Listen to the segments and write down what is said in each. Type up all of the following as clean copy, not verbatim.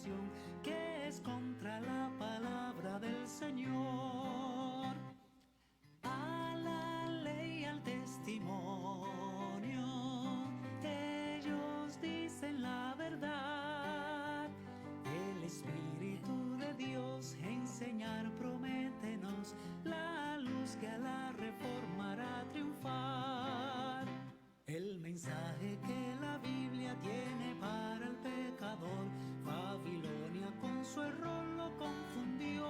acusación que es contra la palabra del Señor. A la ley, al testimonio, ellos dicen la verdad. El Espíritu de Dios enseñar prométenos la luz que a la reforma hará triunfar. El mensaje que la Biblia tiene para el pecador, Babilonia con su error lo confundió.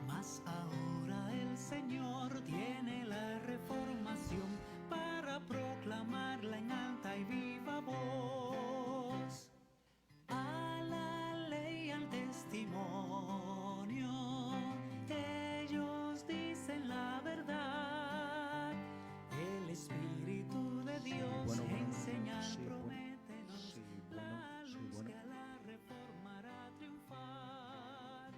Mas ahora el Señor tiene la reformación para proclamarla en alta y viva voz. A la ley, al testimonio, ellos dicen la verdad. El Espíritu de Dios enseñar prométenos la luz que a la reforma hará triunfar.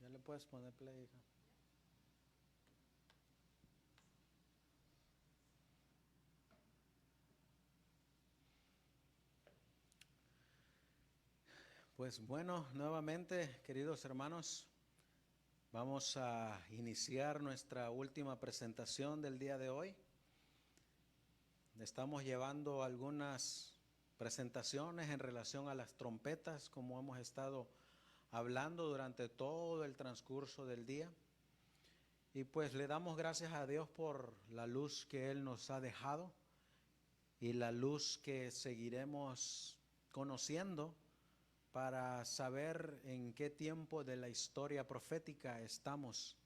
Ya le puedes poner play, hija. Pues bueno, nuevamente, queridos hermanos, vamos a iniciar nuestra última presentación del día de hoy. Estamos llevando algunas presentaciones en relación a las trompetas, como hemos estado hablando durante todo el transcurso del día. Y pues le damos gracias a Dios por la luz que Él nos ha dejado y la luz que seguiremos conociendo para saber en qué tiempo de la historia profética estamos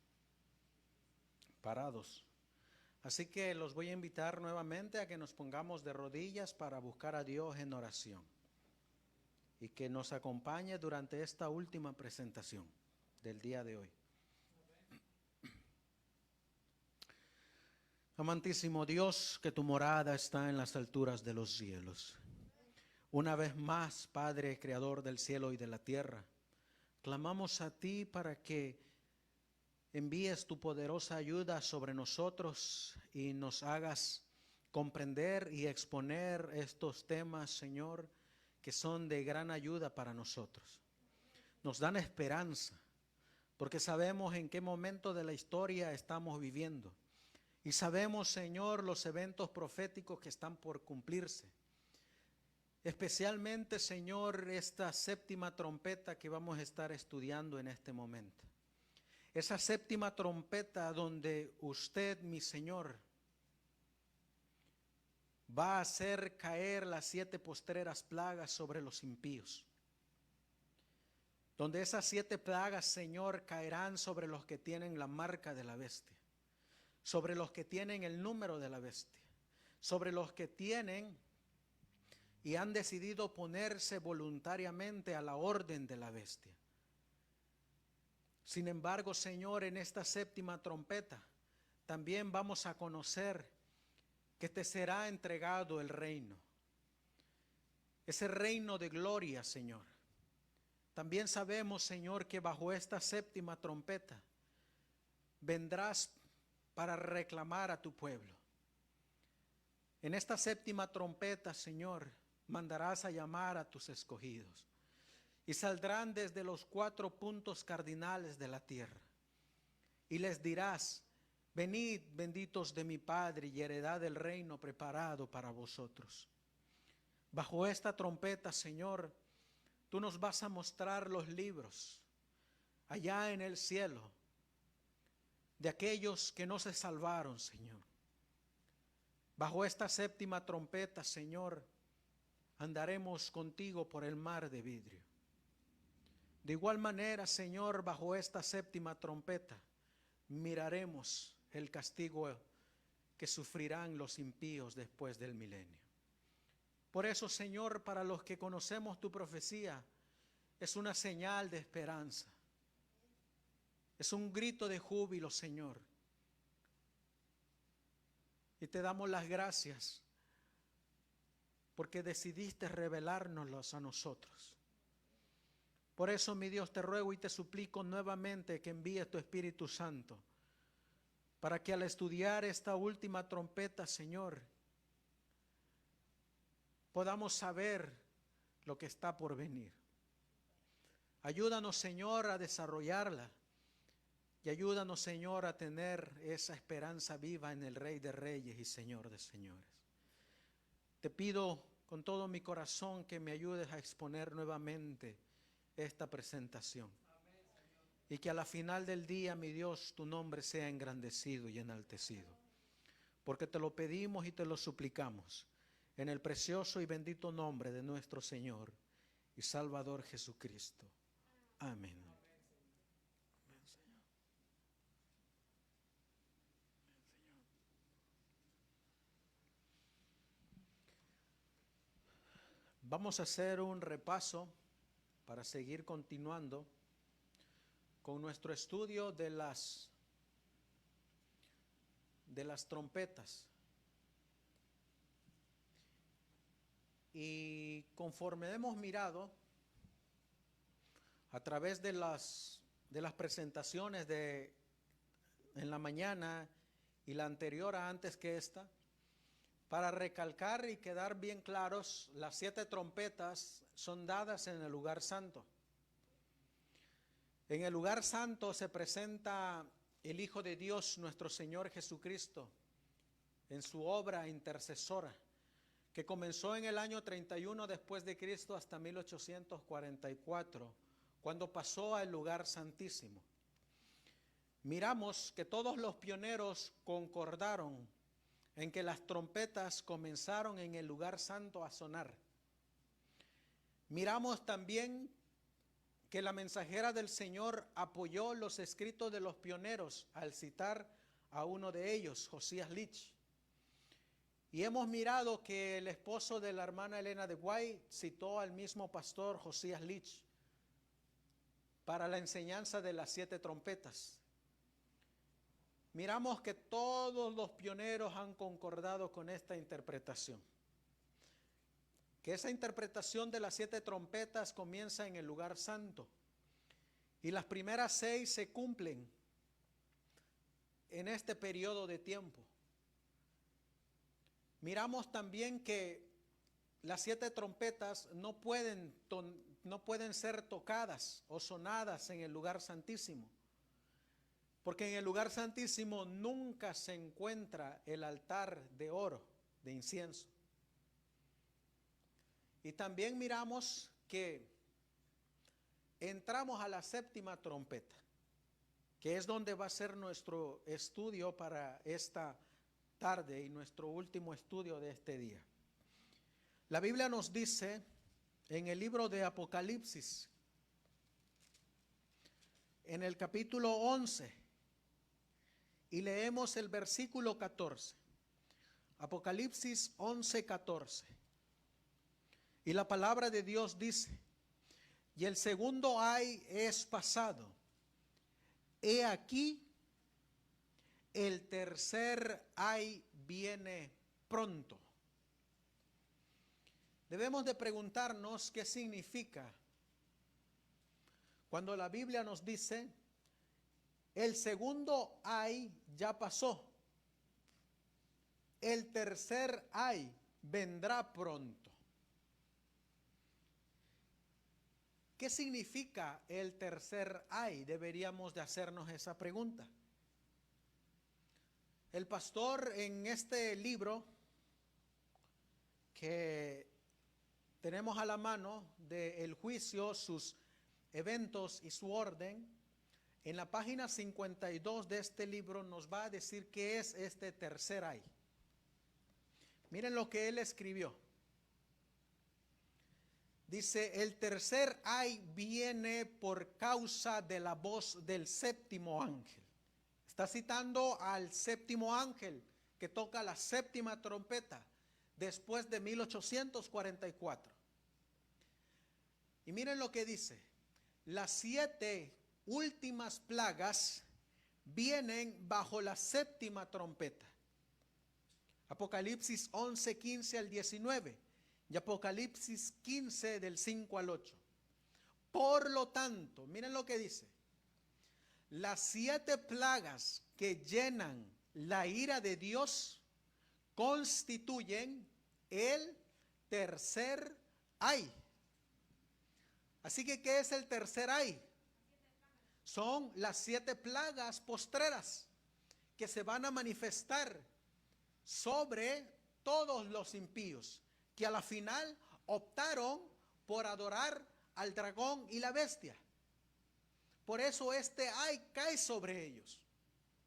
parados. Así que los voy a invitar nuevamente a que nos pongamos de rodillas para buscar a Dios en oración y que nos acompañe durante esta última presentación del día de hoy. Amantísimo Dios, que tu morada está en las alturas de los cielos. Una vez más, Padre, Creador del cielo y de la tierra, clamamos a ti para que envíes tu poderosa ayuda sobre nosotros y nos hagas comprender y exponer estos temas, Señor, que son de gran ayuda para nosotros. Nos dan esperanza, porque sabemos en qué momento de la historia estamos viviendo. Y sabemos, Señor, los eventos proféticos que están por cumplirse. Especialmente, Señor, esta séptima trompeta que vamos a estar estudiando en este momento. Esa séptima trompeta donde usted, mi Señor, va a hacer caer las 7 postreras plagas sobre los impíos. Donde esas 7 plagas, Señor, caerán sobre los que tienen la marca de la bestia, sobre los que tienen el número de la bestia, sobre los que tienen y han decidido ponerse voluntariamente a la orden de la bestia. Sin embargo, Señor, en esta séptima trompeta también vamos a conocer que te será entregado el reino. Ese reino de gloria, Señor. También sabemos, Señor, que bajo esta séptima trompeta vendrás para reclamar a tu pueblo. En esta séptima trompeta, Señor, mandarás a llamar a tus escogidos y saldrán desde los 4 puntos cardinales de la tierra y les dirás: venid, benditos de mi Padre, y heredad del reino preparado para vosotros. Bajo esta trompeta, Señor, tú nos vas a mostrar los libros allá en el cielo de aquellos que no se salvaron, Señor. Bajo esta séptima trompeta, Señor, andaremos contigo por el mar de vidrio. De igual manera, Señor, bajo esta séptima trompeta, miraremos el castigo que sufrirán los impíos después del milenio. Por eso, Señor, para los que conocemos tu profecía, es una señal de esperanza. Es un grito de júbilo, Señor. Y te damos las gracias porque decidiste revelárnoslos a nosotros. Por eso, mi Dios, te ruego y te suplico nuevamente que envíes tu Espíritu Santo para que al estudiar esta última trompeta, Señor, podamos saber lo que está por venir. Ayúdanos, Señor, a desarrollarla. Y ayúdanos, Señor, a tener esa esperanza viva en el Rey de Reyes y Señor de Señores. Te pido con todo mi corazón que me ayudes a exponer nuevamente esta presentación. Y que a la final del día, mi Dios, tu nombre sea engrandecido y enaltecido. Porque te lo pedimos y te lo suplicamos en el precioso y bendito nombre de nuestro Señor y Salvador Jesucristo. Amén. Vamos a hacer un repaso para seguir continuando con nuestro estudio de las trompetas. Y conforme hemos mirado a través de las presentaciones en la mañana y la anterior a antes que esta, para recalcar y quedar bien claros, las 7 trompetas son dadas en el lugar santo. En el lugar santo se presenta el Hijo de Dios, nuestro Señor Jesucristo, en su obra intercesora, que comenzó en el año 31 después de Cristo hasta 1844, cuando pasó al lugar santísimo. Miramos que todos los pioneros concordaron en que las trompetas comenzaron en el lugar santo a sonar. Miramos también que la mensajera del Señor apoyó los escritos de los pioneros al citar a uno de ellos, Josías Litch. Y hemos mirado que el esposo de la hermana Elena de White citó al mismo pastor Josías Litch para la enseñanza de las 7 trompetas. Miramos que todos los pioneros han concordado con esta interpretación. Que esa interpretación de las 7 trompetas comienza en el lugar santo. Y las primeras 6 se cumplen en este periodo de tiempo. Miramos también que las 7 trompetas no pueden ser tocadas o sonadas en el lugar santísimo. Porque en el lugar santísimo nunca se encuentra el altar de oro, de incienso. Y también miramos que entramos a la 7ª trompeta, que es donde va a ser nuestro estudio para esta tarde y nuestro último estudio de este día. La Biblia nos dice en el libro de Apocalipsis, en el capítulo 11, y leemos el versículo 14. Apocalipsis 11:14. Y la palabra de Dios dice: y el segundo ay es pasado. He aquí, el tercer ay viene pronto. Debemos de preguntarnos qué significa cuando la Biblia nos dice: el segundo ay ya pasó, el tercer ay vendrá pronto. ¿Qué significa el tercer ay? Deberíamos de hacernos esa pregunta. El pastor en este libro que tenemos a la mano de El Juicio, sus eventos y su orden, en la página 52 de este libro nos va a decir qué es este tercer ay. Miren lo que él escribió. Dice: el tercer ay viene por causa de la voz del 7º ángel. Está citando al 7º ángel que toca la 7ª trompeta después de 1844. Y miren lo que dice: las 7 últimas plagas vienen bajo la 7ª trompeta. Apocalipsis 11:15 al 19 y Apocalipsis 15 del 5 al 8. Por lo tanto, miren lo que dice: las 7 plagas que llenan la ira de Dios constituyen el tercer ay. Así que, ¿qué es el tercer ay? Son las 7 plagas postreras que se van a manifestar sobre todos los impíos, que a la final optaron por adorar al dragón y la bestia. Por eso este ay cae sobre ellos.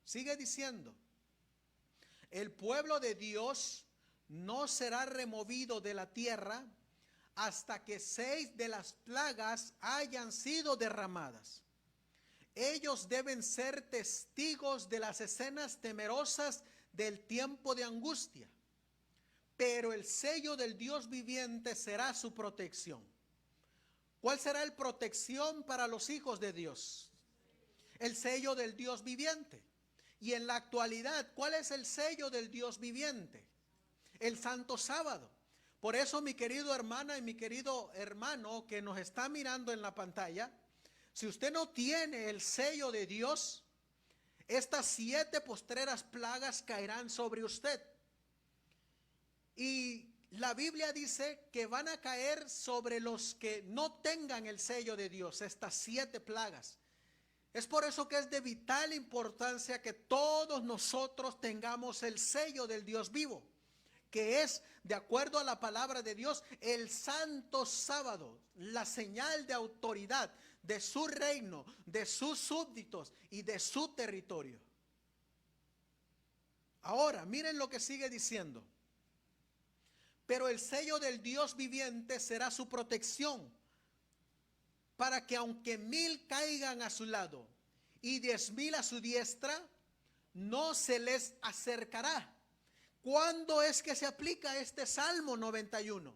Sigue diciendo, el pueblo de Dios no será removido de la tierra hasta que 6 de las plagas hayan sido derramadas. Ellos deben ser testigos de las escenas temerosas del tiempo de angustia, pero el sello del Dios viviente será su protección. ¿Cuál será la protección para los hijos de Dios? El sello del Dios viviente. Y en la actualidad, ¿cuál es el sello del Dios viviente? El Santo Sábado. Por eso, mi querido hermana y mi querido hermano que nos está mirando en la pantalla, si usted no tiene el sello de Dios, estas 7 postreras plagas caerán sobre usted. Y la Biblia dice que van a caer sobre los que no tengan el sello de Dios, estas 7 plagas. Es por eso que es de vital importancia que todos nosotros tengamos el sello del Dios vivo, que es, de acuerdo a la palabra de Dios, el Santo Sábado, la señal de autoridad de su reino, de sus súbditos y de su territorio. Ahora, miren lo que sigue diciendo. Pero el sello del Dios viviente será su protección, para que aunque 1000 caigan a su lado y 10,000 a su diestra, no se les acercará. ¿Cuándo es que se aplica este Salmo 91?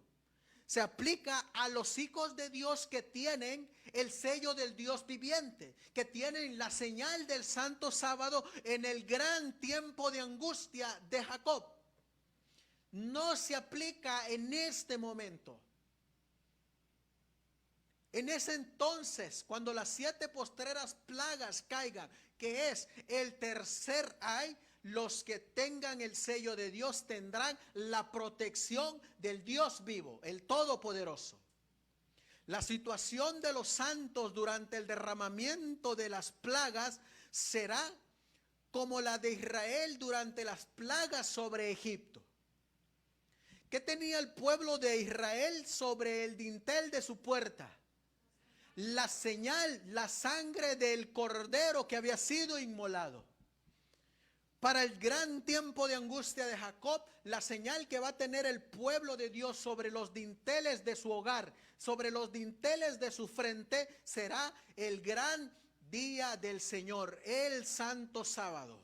Se aplica a los hijos de Dios que tienen el sello del Dios viviente, que tienen la señal del Santo Sábado en el gran tiempo de angustia de Jacob. No se aplica en este momento. En ese entonces, cuando las 7 postreras plagas caigan, que es el tercer ay, los que tengan el sello de Dios tendrán la protección del Dios vivo, el Todopoderoso. La situación de los santos durante el derramamiento de las plagas será como la de Israel durante las plagas sobre Egipto. ¿Qué tenía el pueblo de Israel sobre el dintel de su puerta? La señal, la sangre del cordero que había sido inmolado. Para el gran tiempo de angustia de Jacob, la señal que va a tener el pueblo de Dios sobre los dinteles de su hogar, sobre los dinteles de su frente, será el gran día del Señor, el Santo Sábado.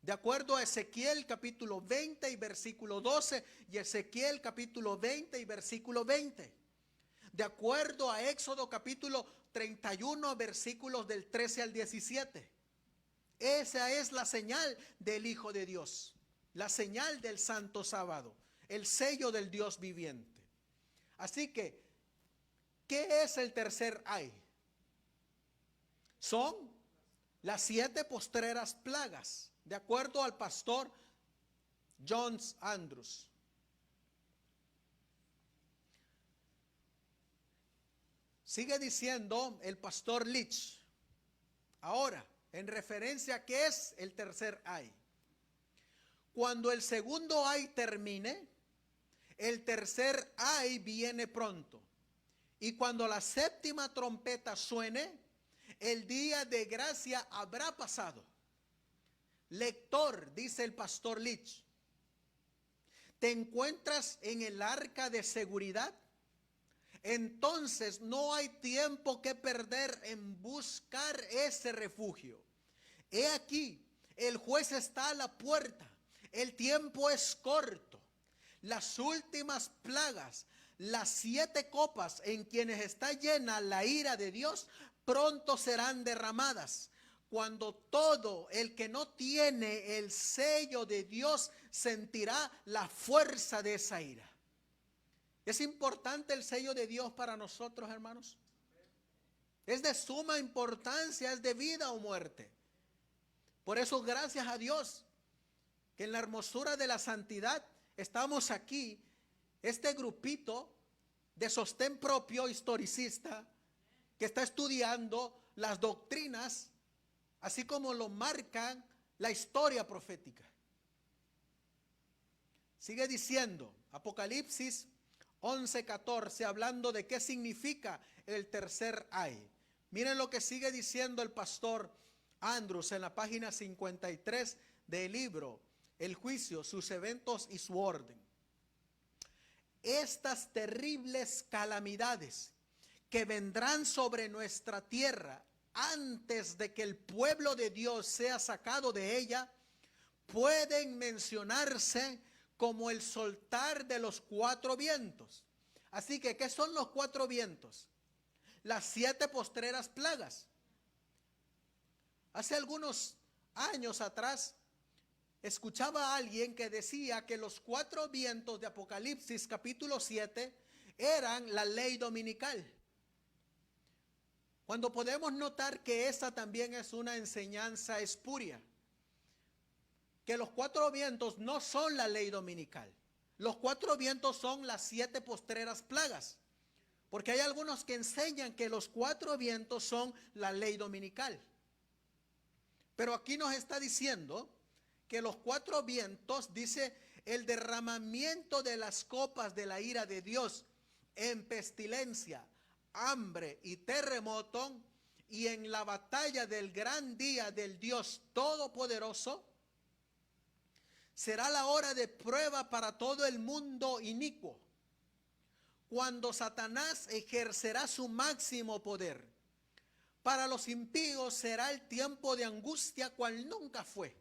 De acuerdo a Ezequiel capítulo 20 y versículo 12 y Ezequiel capítulo 20 y versículo 20. De acuerdo a Éxodo capítulo 31 versículos del 13 al 17. Esa es la señal del Hijo de Dios, la señal del Santo Sábado, el sello del Dios viviente. Así que, ¿qué es el tercer ay? Son las 7 postreras plagas, de acuerdo al pastor John Andrews. Sigue diciendo el pastor Leach, ahora, en referencia a qué es el tercer ay. Cuando el segundo ay termine, el tercer ay viene pronto. Y cuando la 7ª trompeta suene, el día de gracia habrá pasado. Lector, dice el pastor Leach, ¿te encuentras en el arca de seguridad? Entonces no hay tiempo que perder en buscar ese refugio. He aquí, el juez está a la puerta, el tiempo es corto. Las últimas plagas, las 7 copas en quienes está llena la ira de Dios, pronto serán derramadas. Cuando todo el que no tiene el sello de Dios sentirá la fuerza de esa ira. ¿Es importante el sello de Dios para nosotros, hermanos? Es de suma importancia, es de vida o muerte. Por eso, gracias a Dios, que en la hermosura de la santidad estamos aquí este grupito de sostén propio historicista que está estudiando las doctrinas, así como lo marcan la historia profética. Sigue diciendo, Apocalipsis 11:14, hablando de qué significa el tercer ay. Miren lo que sigue diciendo el pastor Andrews en la página 53 del libro El juicio, sus eventos y su orden. Estas terribles calamidades que vendrán sobre nuestra tierra antes de que el pueblo de Dios sea sacado de ella, pueden mencionarse como el soltar de los 4 vientos. Así que, ¿qué son los 4 vientos? Las 7 postreras plagas. Hace algunos años atrás, escuchaba a alguien que decía que los 4 vientos de Apocalipsis capítulo 7 eran la ley dominical. Cuando podemos notar que esa también es una enseñanza espuria. Que los 4 vientos no son la ley dominical. Los 4 vientos son las 7 postreras plagas. Porque hay algunos que enseñan que los 4 vientos son la ley dominical. Pero aquí nos está diciendo que los 4 vientos, dice, el derramamiento de las copas de la ira de Dios en pestilencia, hambre y terremoto, y en la batalla del gran día del Dios Todopoderoso, será la hora de prueba para todo el mundo inicuo, cuando Satanás ejercerá su máximo poder. Para los impíos será el tiempo de angustia cual nunca fue.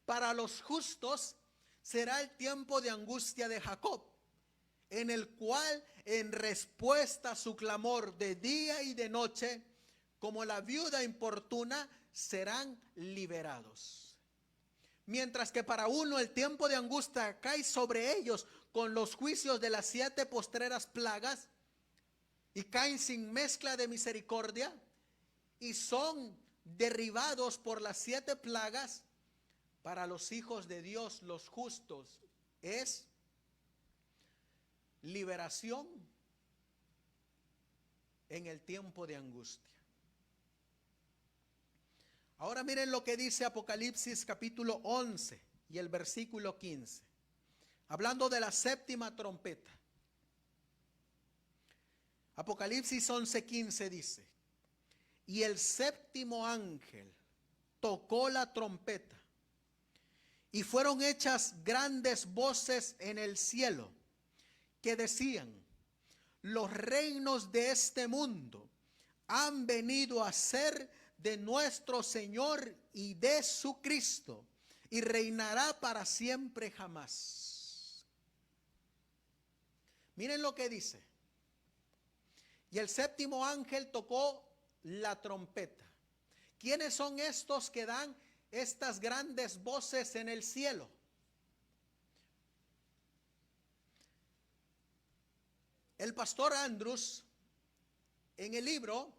Para los justos será el tiempo de angustia de Jacob, en el cual en respuesta a su clamor de día y de noche, como la viuda importuna, serán liberados. Mientras que para uno el tiempo de angustia cae sobre ellos con los juicios de las 7 postreras plagas, y caen sin mezcla de misericordia, y son derribados por las 7 plagas. Para los hijos de Dios, los justos, es liberación en el tiempo de angustia. Ahora miren lo que dice Apocalipsis capítulo 11 y el versículo 15. Hablando de la 7ª trompeta. Apocalipsis 11:15 dice: y el 7º ángel tocó la trompeta, y fueron hechas grandes voces en el cielo, que decían: los reinos de este mundo han venido a ser de nuestro Señor y de su Cristo, y reinará para siempre jamás. Miren lo que dice. Y el 7º ángel tocó la trompeta. ¿Quiénes son estos que dan estas grandes voces en el cielo? El pastor Andrews, en el libro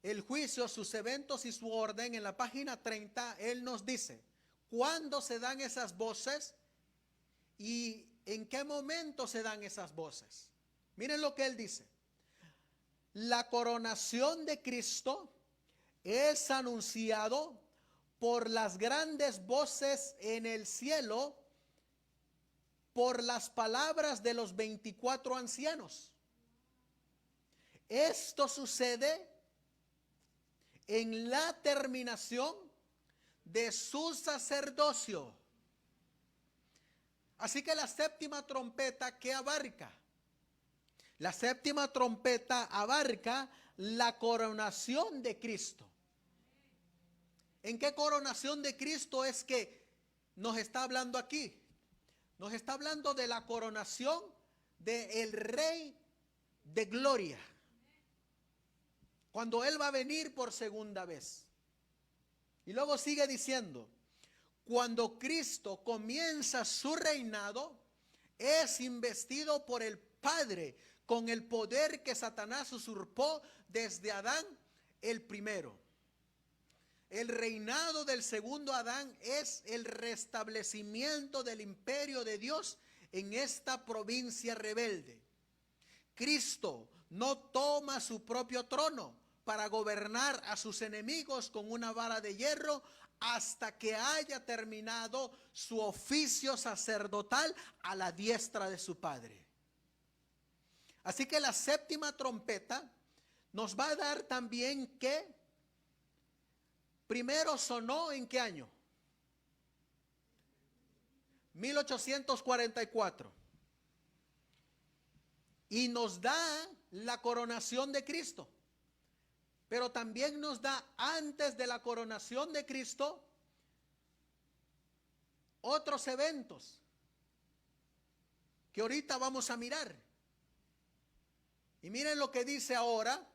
El juicio, sus eventos y su orden, en la página 30, él nos dice cuándo se dan esas voces y en qué momento se dan esas voces. Miren lo que él dice. La coronación de Cristo es anunciado por las grandes voces en el cielo, por las palabras de los 24 ancianos. Esto sucede en la terminación de su sacerdocio. Así que la 7ª trompeta, ¿qué abarca? La 7ª trompeta abarca la coronación de Cristo. ¿En qué coronación de Cristo es que nos está hablando aquí? Nos está hablando de la coronación del Rey de Gloria, cuando Él va a venir por segunda vez. Y luego sigue diciendo, cuando Cristo comienza su reinado, es investido por el Padre con el poder que Satanás usurpó desde Adán el primero. El reinado del segundo Adán es el restablecimiento del imperio de Dios en esta provincia rebelde. Cristo no toma su propio trono para gobernar a sus enemigos con una vara de hierro hasta que haya terminado su oficio sacerdotal a la diestra de su Padre. Así que la séptima trompeta nos va a dar también que primero sonó ¿en qué año? 1844. Y nos da la coronación de Cristo. Pero también nos da antes de la coronación de Cristo otros eventos que ahorita vamos a mirar. Y miren lo que dice ahora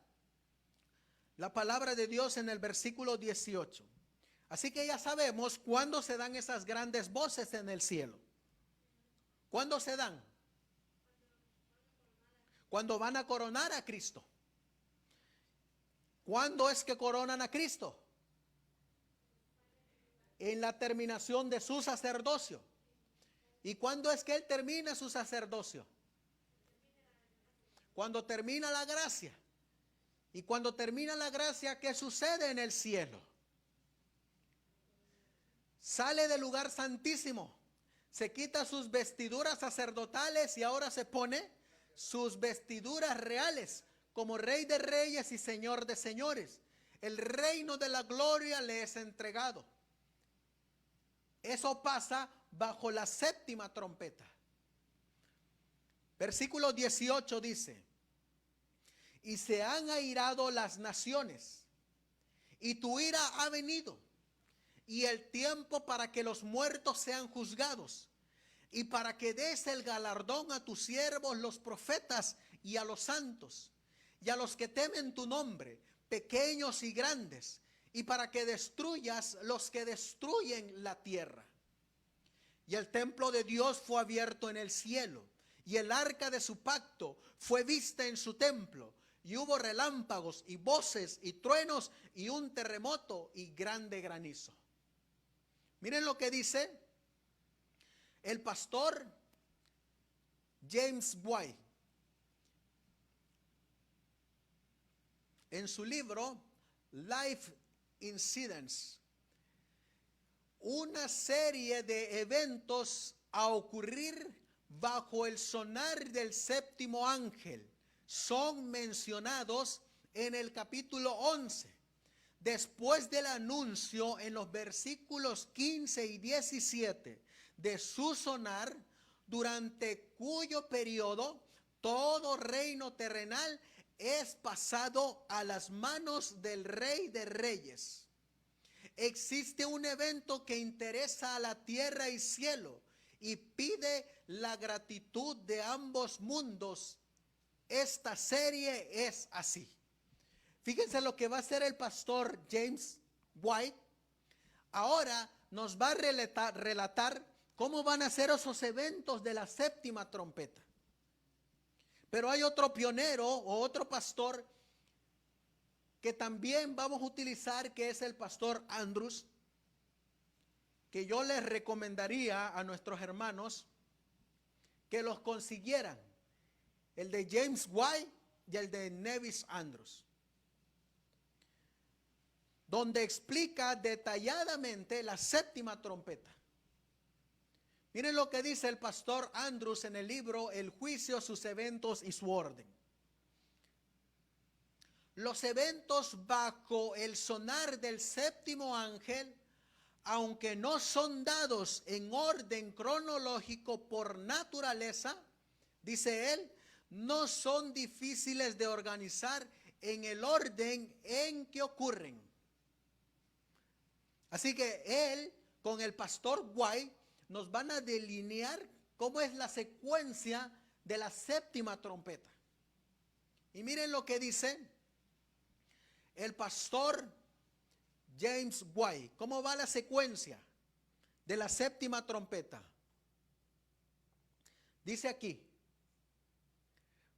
la palabra de Dios en el versículo 18. Así que ya sabemos cuándo se dan esas grandes voces en el cielo. ¿Cuándo se dan? Cuando van a coronar a Cristo. ¿Cuándo es que coronan a Cristo? En la terminación de su sacerdocio. ¿Y cuándo es que Él termina su sacerdocio? Cuando termina la gracia. Y cuando termina la gracia, ¿qué sucede en el cielo? Sale del lugar santísimo, se quita sus vestiduras sacerdotales y ahora se pone sus vestiduras reales como Rey de Reyes y Señor de Señores. El reino de la gloria le es entregado. Eso pasa bajo la séptima trompeta. Versículo 18 dice: y se han airado las naciones, y tu ira ha venido, y el tiempo para que los muertos sean juzgados, y para que des el galardón a tus siervos los profetas y a los santos, y a los que temen tu nombre, pequeños y grandes, y para que destruyas los que destruyen la tierra. Y el templo de Dios fue abierto en el cielo, y el arca de su pacto fue vista en su templo, y hubo relámpagos y voces y truenos y un terremoto y grande granizo. Miren lo que dice el pastor James White en su libro Life Incidents. Una serie de eventos a ocurrir bajo el sonar del séptimo ángel son mencionados en el capítulo 11. Después del anuncio en los versículos 15 y 17 de su sonar, durante cuyo periodo todo reino terrenal es pasado a las manos del Rey de Reyes. Existe un evento que interesa a la tierra y cielo y pide la gratitud de ambos mundos. Esta serie es así. Fíjense lo que va a hacer el pastor James White. Ahora nos va a relatar cómo van a ser esos eventos de la séptima trompeta. Pero hay otro pionero o otro pastor que también vamos a utilizar, que es el pastor Andrews, que yo les recomendaría a nuestros hermanos que los consiguieran. El de James White y el de Nevis Andrews, donde explica detalladamente la séptima trompeta. Miren lo que dice el pastor Andrews en el libro El juicio, sus eventos y su orden. Los eventos bajo el sonar del séptimo ángel, aunque no son dados en orden cronológico por naturaleza, dice él, no son difíciles de organizar en el orden en que ocurren. Así que él, con el pastor White, nos van a delinear cómo es la secuencia de la séptima trompeta. Y miren lo que dice el pastor James White. ¿Cómo va la secuencia de la séptima trompeta? Dice aquí.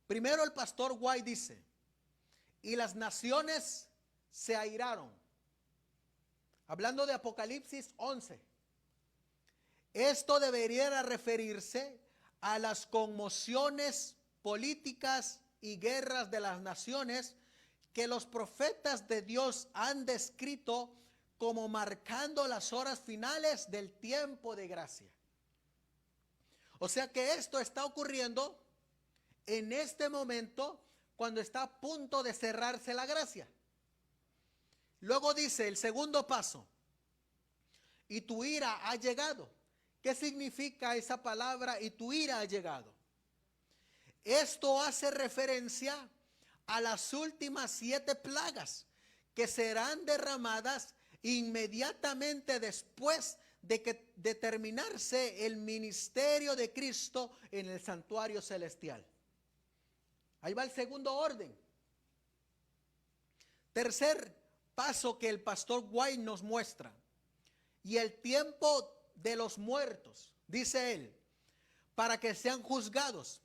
Primero el pastor White dice, y las naciones se airaron. Hablando de Apocalipsis 11. Esto debería referirse a las conmociones políticas y guerras de las naciones que los profetas de Dios han descrito como marcando las horas finales del tiempo de gracia. O sea que esto está ocurriendo en este momento cuando está a punto de cerrarse la gracia. Luego dice el segundo paso, y tu ira ha llegado. ¿Qué significa esa palabra y tu ira ha llegado? Esto hace referencia a las últimas 7 plagas que serán derramadas inmediatamente después de terminarse el ministerio de Cristo en el santuario celestial. Ahí va el segundo orden. Tercer paso que el pastor White nos muestra. Y el tiempo de los muertos, dice él, para que sean juzgados.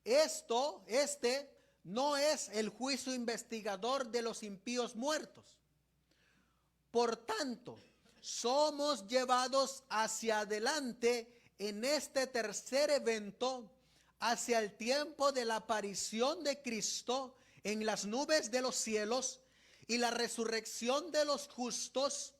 Este no es el juicio investigador de los impíos muertos. Por tanto, somos llevados hacia adelante en este tercer evento, hacia el tiempo de la aparición de Cristo en las nubes de los cielos y la resurrección de los justos,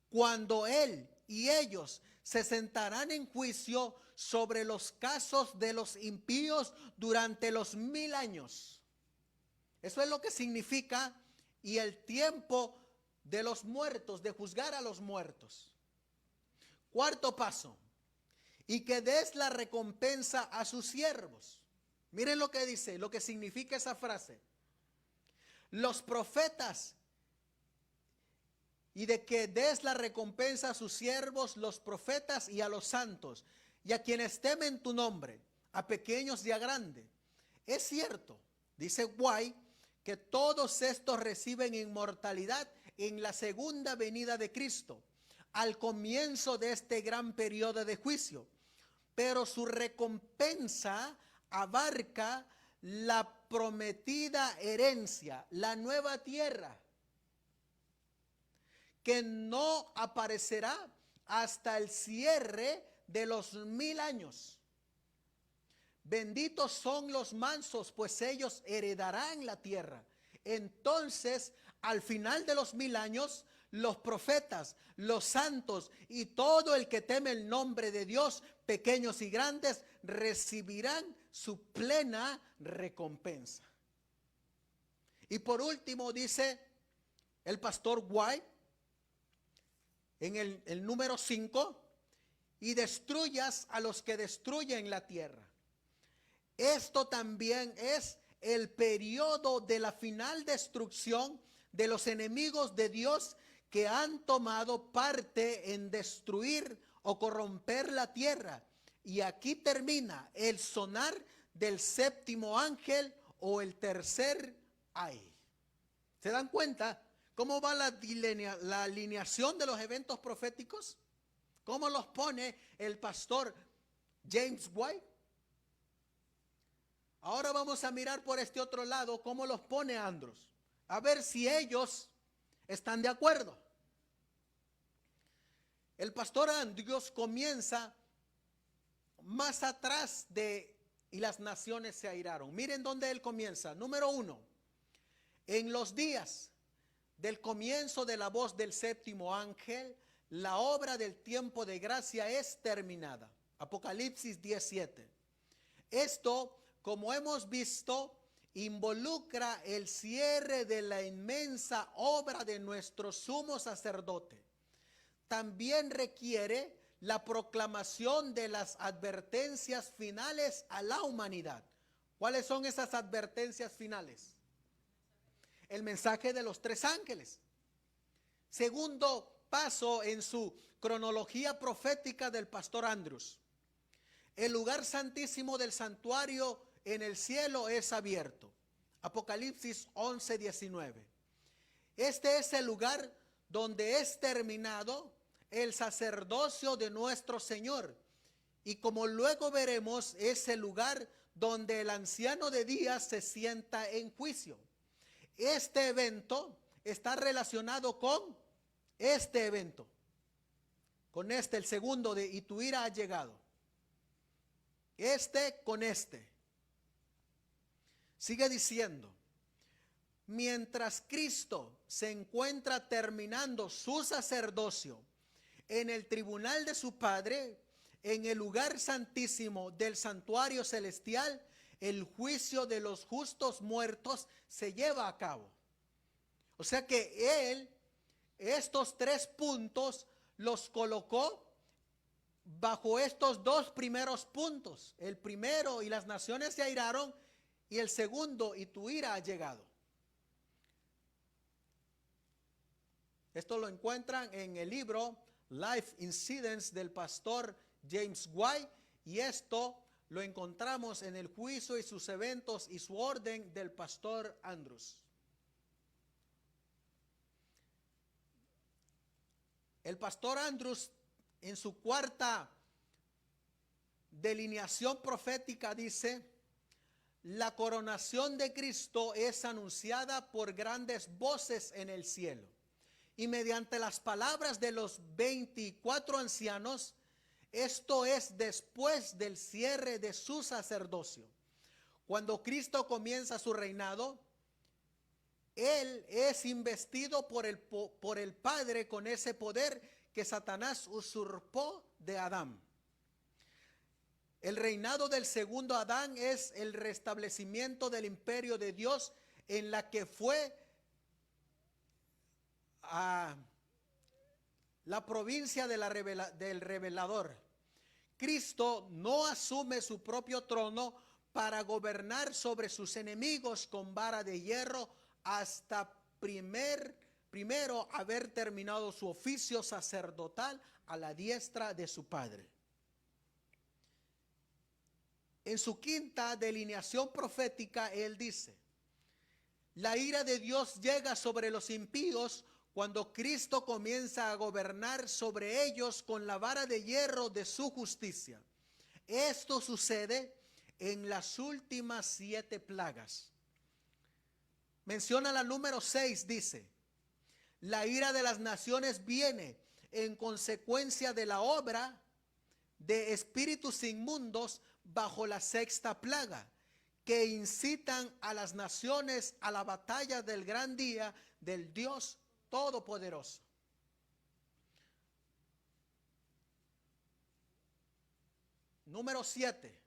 cuando Él y ellos se sentarán en juicio sobre los casos de los impíos durante los 1000 años. Eso es lo que significa, y el tiempo de los muertos, de juzgar a los muertos. Cuarto paso, y que des la recompensa a sus siervos. Miren lo que dice, lo que significa esa frase. Los profetas, y de que des la recompensa a sus siervos, los profetas y a los santos, y a quienes temen tu nombre, a pequeños y a grandes. Es cierto, dice White, que todos estos reciben inmortalidad en la segunda venida de Cristo, al comienzo de este gran periodo de juicio. Pero su recompensa abarca la prometida herencia, la nueva tierra, que no aparecerá hasta el cierre de los 1000 años. Benditos son los mansos, pues ellos heredarán la tierra. Entonces, al final de los 1000 años, los profetas, los santos y todo el que teme el nombre de Dios, pequeños y grandes, recibirán su plena recompensa. Y por último dice el pastor White en el número 5, y destruyas a los que destruyen la tierra. Esto también es el periodo de la final destrucción de los enemigos de Dios que han tomado parte en destruir o corromper la tierra. Y aquí termina el sonar del séptimo ángel o el tercer ay. ¿Se dan cuenta cómo va la alineación de los eventos proféticos? ¿Cómo los pone el pastor James White? Ahora vamos a mirar por este otro lado cómo los pone Andrews, a ver si ellos están de acuerdo. El pastor Andrews comienza más atrás y las naciones se airaron. Miren dónde él comienza. Número 1, en los días del comienzo de la voz del séptimo ángel, la obra del tiempo de gracia es terminada. Apocalipsis 10:7. Esto, como hemos visto, involucra el cierre de la inmensa obra de nuestro sumo sacerdote. También requiere la proclamación de las advertencias finales a la humanidad. ¿Cuáles son esas advertencias finales? El mensaje de los 3 ángeles. Segundo paso en su cronología profética del pastor Andrews. El lugar santísimo del santuario en el cielo es abierto. Apocalipsis 11:19. Este es el lugar donde es terminado el sacerdocio de nuestro Señor. Y como luego veremos, es el lugar donde el anciano de días se sienta en juicio. Este evento está relacionado con este evento. Con el segundo de y tu ira ha llegado. este con este. Sigue diciendo, mientras Cristo se encuentra terminando su sacerdocio en el tribunal de su Padre, en el lugar santísimo del santuario celestial, el juicio de los justos muertos se lleva a cabo. O sea que Él, estos 3 puntos, los colocó bajo estos 2 primeros puntos. El primero, y las naciones se airaron, y el segundo, y tu ira ha llegado. Esto lo encuentran en el libro Life Incidents del pastor James White, y esto lo encontramos en el juicio y sus eventos y su orden del pastor Andrews. El pastor Andrews, en su 4ª delineación profética, dice: la coronación de Cristo es anunciada por grandes voces en el cielo, y mediante las palabras de los 24 ancianos, esto es después del cierre de su sacerdocio. Cuando Cristo comienza su reinado, Él es investido por el Padre con ese poder que Satanás usurpó de Adán. El reinado del segundo Adán es el restablecimiento del imperio de Dios, en la que fue la provincia de del revelador. Cristo no asume su propio trono para gobernar sobre sus enemigos con vara de hierro hasta primero haber terminado su oficio sacerdotal a la diestra de su Padre. En su 5ª delineación profética, él dice: la ira de Dios llega sobre los impíos cuando Cristo comienza a gobernar sobre ellos con la vara de hierro de su justicia. Esto sucede en las últimas 7 plagas. Menciona la número 6, dice: la ira de las naciones viene en consecuencia de la obra de espíritus inmundos bajo la 6ª plaga, que incitan a las naciones a la batalla del gran día del Dios Todopoderoso. Número 7,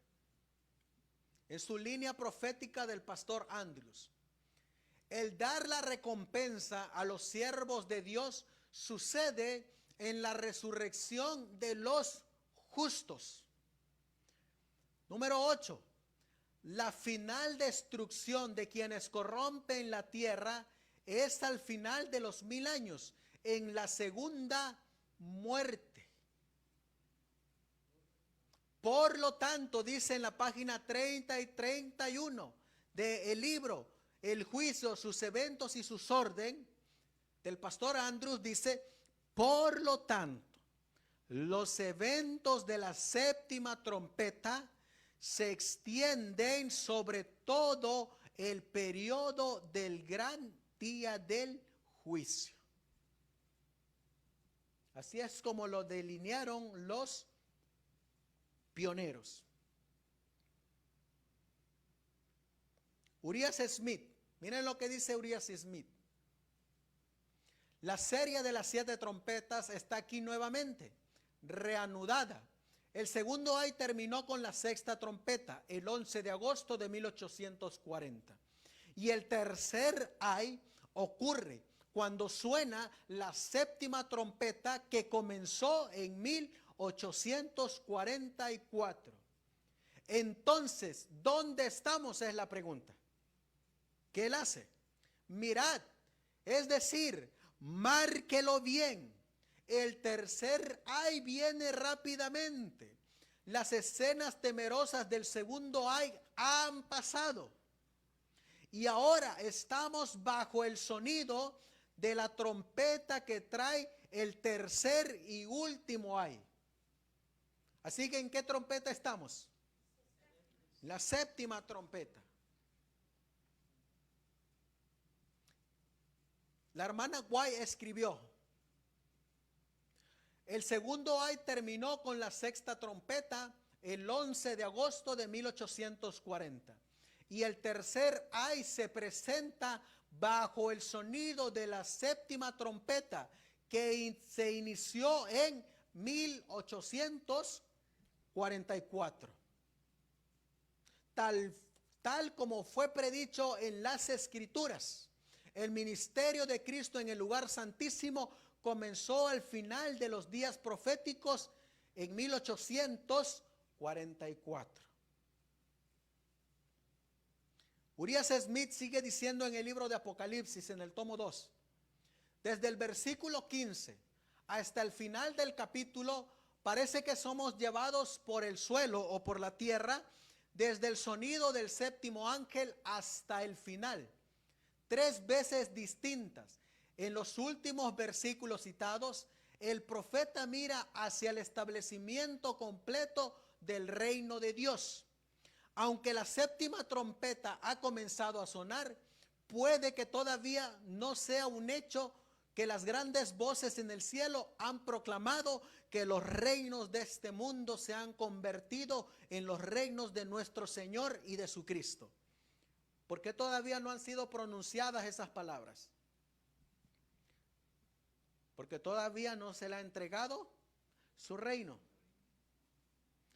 en su línea profética del pastor Andrews: el dar la recompensa a los siervos de Dios sucede en la resurrección de los justos. Número 8, la final destrucción de quienes corrompen la tierra es al final de los 1000 años, en la segunda muerte. Por lo tanto, dice en la página 30 y 31 del libro El juicio, sus eventos y sus orden, del pastor Andrews, dice: por lo tanto, los eventos de la 7ª trompeta se extienden sobre todo el periodo del gran día del juicio. Así es como lo delinearon los pioneros. Urias Smith, miren lo que dice Urias Smith: la serie de las 7 trompetas está aquí nuevamente, reanudada. El segundo ay terminó con la 6ª trompeta, el 11 de agosto de 1840. Y el tercer ay ocurre cuando suena la 7ª trompeta, que comenzó en 1844. Entonces, ¿dónde estamos? Es la pregunta. ¿Qué él hace? Mirad, es decir, márquelo bien. El tercer ay viene rápidamente. Las escenas temerosas del segundo ay han pasado. Y ahora estamos bajo el sonido de la trompeta que trae el tercer y último ay. Así que ¿en qué trompeta estamos? La 7ª trompeta. La hermana White escribió: el segundo ay terminó con la 6ª trompeta el 11 de agosto de 1840. Y el tercer ay se presenta bajo el sonido de la séptima trompeta que se inició en 1844. Tal como fue predicho en las Escrituras, el ministerio de Cristo en el lugar santísimo comenzó al final de los días proféticos en 1844. Urias Smith sigue diciendo en el libro de Apocalipsis, en el tomo 2, desde el versículo 15 hasta el final del capítulo, parece que somos llevados por el suelo o por la tierra, desde el sonido del séptimo ángel hasta el final, 3 veces distintas. En los últimos versículos citados, el profeta mira hacia el establecimiento completo del reino de Dios. Aunque la séptima trompeta ha comenzado a sonar, puede que todavía no sea un hecho que las grandes voces en el cielo han proclamado que los reinos de este mundo se han convertido en los reinos de nuestro Señor y de su Cristo. ¿Por qué todavía no han sido pronunciadas esas palabras? Porque todavía no se le ha entregado su reino.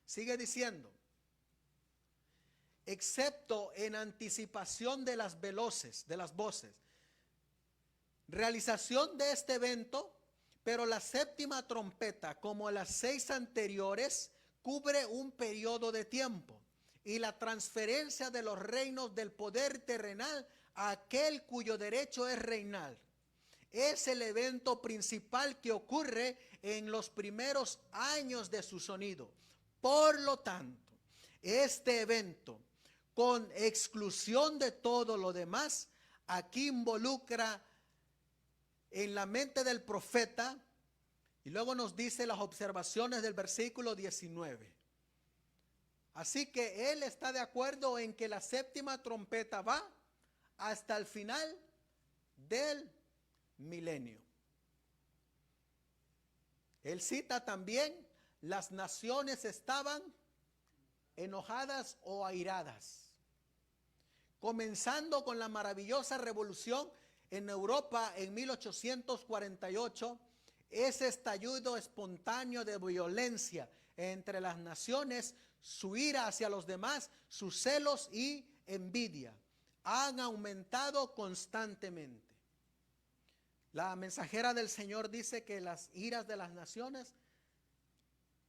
Sigue diciendo, excepto en anticipación de las voces. Realización de este evento, pero la séptima trompeta, como las 6 anteriores, cubre un periodo de tiempo y la transferencia de los reinos del poder terrenal a aquel cuyo derecho es reinar. Es el evento principal que ocurre en los primeros años de su sonido. Por lo tanto, este evento, con exclusión de todo lo demás, aquí involucra en la mente del profeta, y luego nos dice las observaciones del versículo 19. Así que él está de acuerdo en que la séptima trompeta va hasta el final del milenio. Él cita también, las naciones estaban enojadas o airadas, comenzando con la maravillosa revolución en Europa en 1848, ese estallido espontáneo de violencia entre las naciones, su ira hacia los demás, sus celos y envidia han aumentado constantemente. La mensajera del Señor dice que las iras de las naciones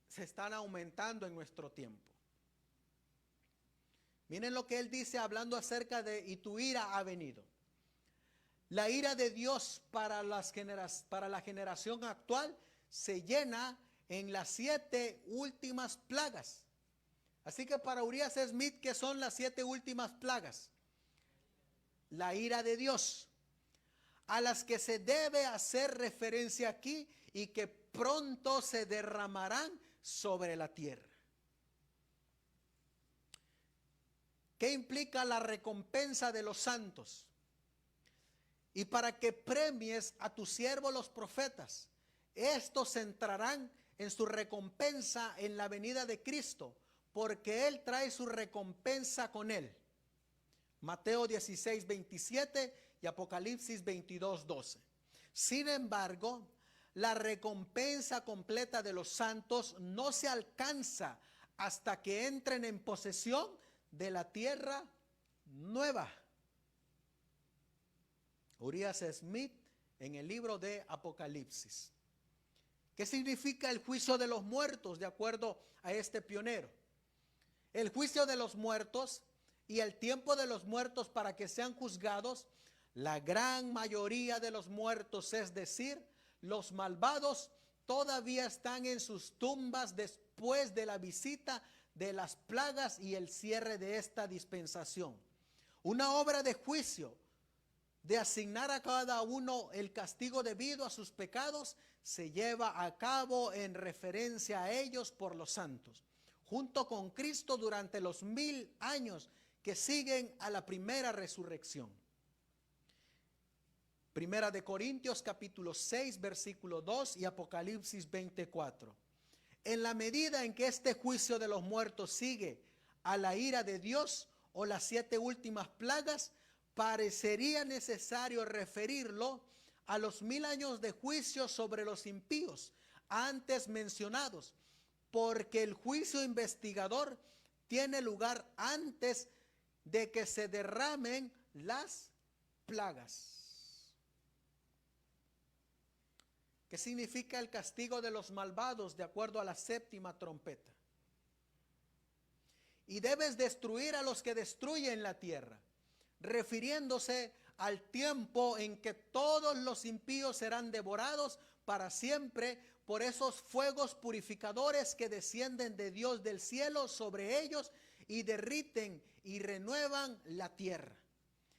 se están aumentando en nuestro tiempo. Miren lo que él dice hablando acerca de y tu ira ha venido. La ira de Dios para la generación actual se llena en las 7 últimas plagas. Así que para Urias Smith, ¿qué son las 7 últimas plagas? La ira de Dios, a las que se debe hacer referencia aquí y que pronto se derramarán sobre la tierra. ¿Qué implica la recompensa de los santos? Y para que premies a tus siervos los profetas, estos entrarán en su recompensa en la venida de Cristo, porque Él trae su recompensa con Él. Mateo 16, 27 y Apocalipsis 22, 12. Sin embargo, la recompensa completa de los santos no se alcanza hasta que entren en posesión de la tierra nueva. Urias Smith en el libro de Apocalipsis. ¿Qué significa el juicio de los muertos de acuerdo a este pionero? El juicio de los muertos y el tiempo de los muertos para que sean juzgados, la gran mayoría de los muertos, es decir, los malvados, todavía están en sus tumbas después de la visita de las plagas y el cierre de esta dispensación. Una obra de juicio, de asignar a cada uno el castigo debido a sus pecados, se lleva a cabo en referencia a ellos por los santos, junto con Cristo durante los 1000 años que siguen a la primera resurrección. Primera de Corintios capítulo 6 versículo 2 y Apocalipsis 24. En la medida en que este juicio de los muertos sigue a la ira de Dios o las 7 últimas plagas, parecería necesario referirlo a los 1000 años de juicio sobre los impíos antes mencionados, porque el juicio investigador tiene lugar antes de que se derramen las plagas. ¿Qué significa el castigo de los malvados de acuerdo a la 7ª trompeta? Y debes destruir a los que destruyen la tierra, refiriéndose al tiempo en que todos los impíos serán devorados para siempre por esos fuegos purificadores que descienden de Dios del cielo sobre ellos y derriten y renuevan la tierra.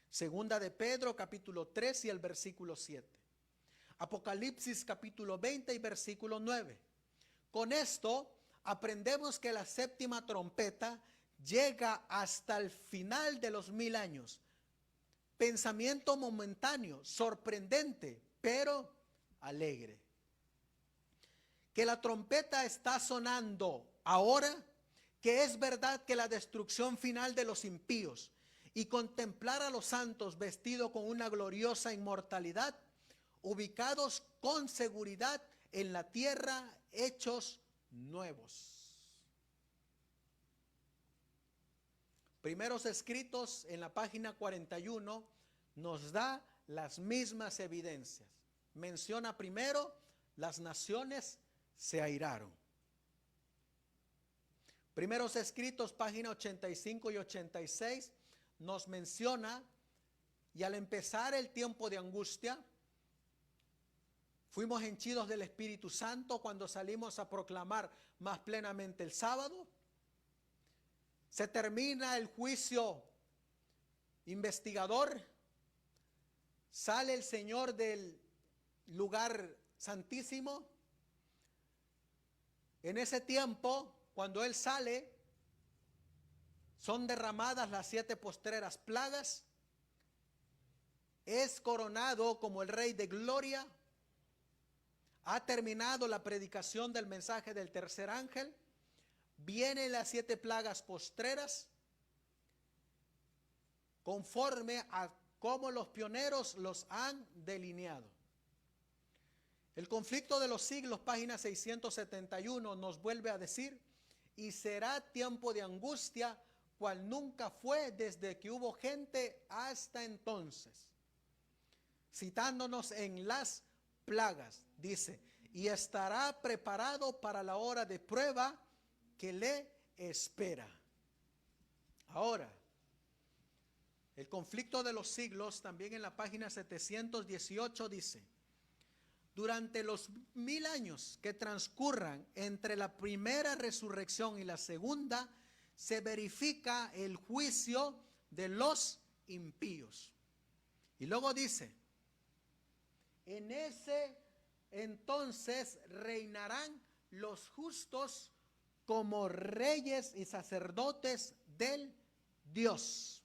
Segunda de Pedro capítulo 3 y el versículo 7. Apocalipsis capítulo 20 y versículo 9. Con esto aprendemos que la 7ª trompeta llega hasta el final de los 1000 años. Pensamiento momentáneo, sorprendente, pero alegre. Que la trompeta está sonando ahora, que es verdad que la destrucción final de los impíos y contemplar a los santos vestidos con una gloriosa inmortalidad, ubicados con seguridad en la tierra, hechos nuevos. Primeros Escritos en la página 41 nos da las mismas evidencias. Menciona primero, las naciones se airaron. Primeros Escritos, página 85 y 86, nos menciona, y al empezar el tiempo de angustia, fuimos henchidos del Espíritu Santo cuando salimos a proclamar más plenamente el sábado. Se termina el juicio investigador. Sale el Señor del lugar santísimo. En ese tiempo, cuando Él sale, son derramadas las 7 postreras plagas. Es coronado como el Rey de Gloria. Ha terminado la predicación del mensaje del tercer ángel. Vienen las 7 plagas postreras, conforme a cómo los pioneros los han delineado. El conflicto de los siglos, página 671, nos vuelve a decir: y será tiempo de angustia, cual nunca fue desde que hubo gente hasta entonces. Citándonos en las plagas, dice: y estará preparado para la hora de prueba que le espera. Ahora, el conflicto de los siglos, también en la página 718, dice: durante los 1000 años que transcurran entre la primera resurrección y la segunda, se verifica el juicio de los impíos. Y luego dice: en ese entonces reinarán los justos como reyes y sacerdotes del Dios.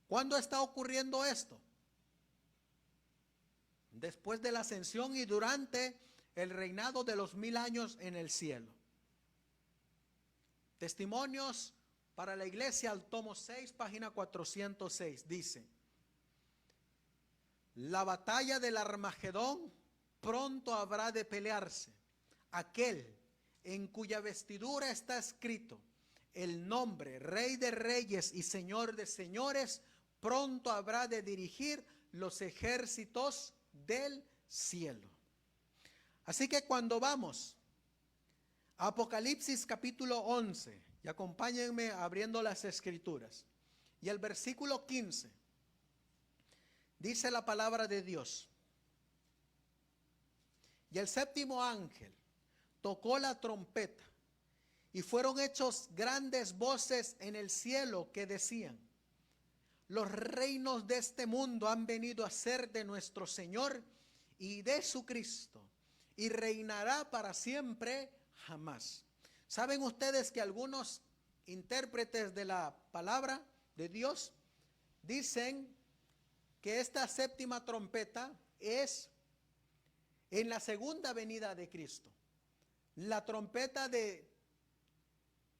¿Cuándo está ocurriendo esto? Después de la ascensión y durante el reinado de los 1000 años en el cielo. Testimonios para la iglesia, al tomo 6, página 406, dice: la batalla del Armagedón pronto habrá de pelearse. Aquel en cuya vestidura está escrito el nombre Rey de Reyes y Señor de Señores, pronto habrá de dirigir los ejércitos del cielo. Así que cuando vamos a Apocalipsis capítulo 11, y acompáñenme abriendo las escrituras, y el versículo 15, dice la palabra de Dios: y el 7º ángel tocó la trompeta, y fueron hechos grandes voces en el cielo que decían: los reinos de este mundo han venido a ser de nuestro Señor y de su Cristo, y reinará para siempre jamás. ¿Saben ustedes que algunos intérpretes de la palabra de Dios dicen que esta 7ª trompeta es en la segunda venida de Cristo? la trompeta de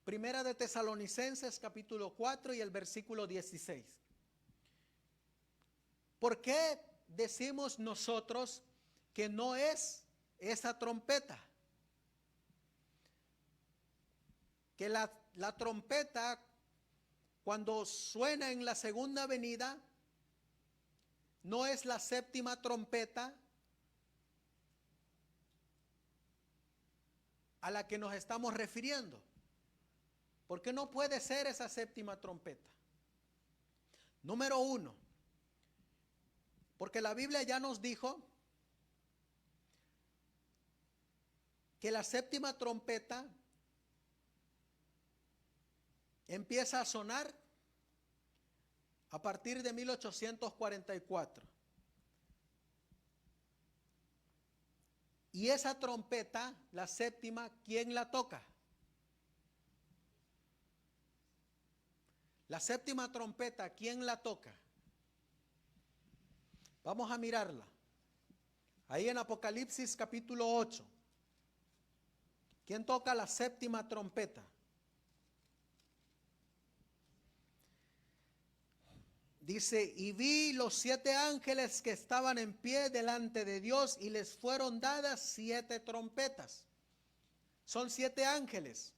Primera de Tesalonicenses capítulo 4 y el versículo 16. ¿Por qué decimos nosotros que no es esa trompeta? Que la trompeta, cuando suena en la segunda venida, no es la séptima trompeta a la que nos estamos refiriendo. ¿Por qué no puede ser esa séptima trompeta? Número uno, porque la Biblia ya nos dijo que la séptima trompeta empieza a sonar a partir de 1844. Y esa trompeta, la séptima, ¿quién la toca? La séptima trompeta, ¿quién la toca? Vamos a mirarla. Ahí en Apocalipsis capítulo 8. ¿Quién toca la séptima trompeta? Dice, y vi los 7 ángeles que estaban en pie delante de Dios y les fueron dadas 7 trompetas. Son 7 ángeles.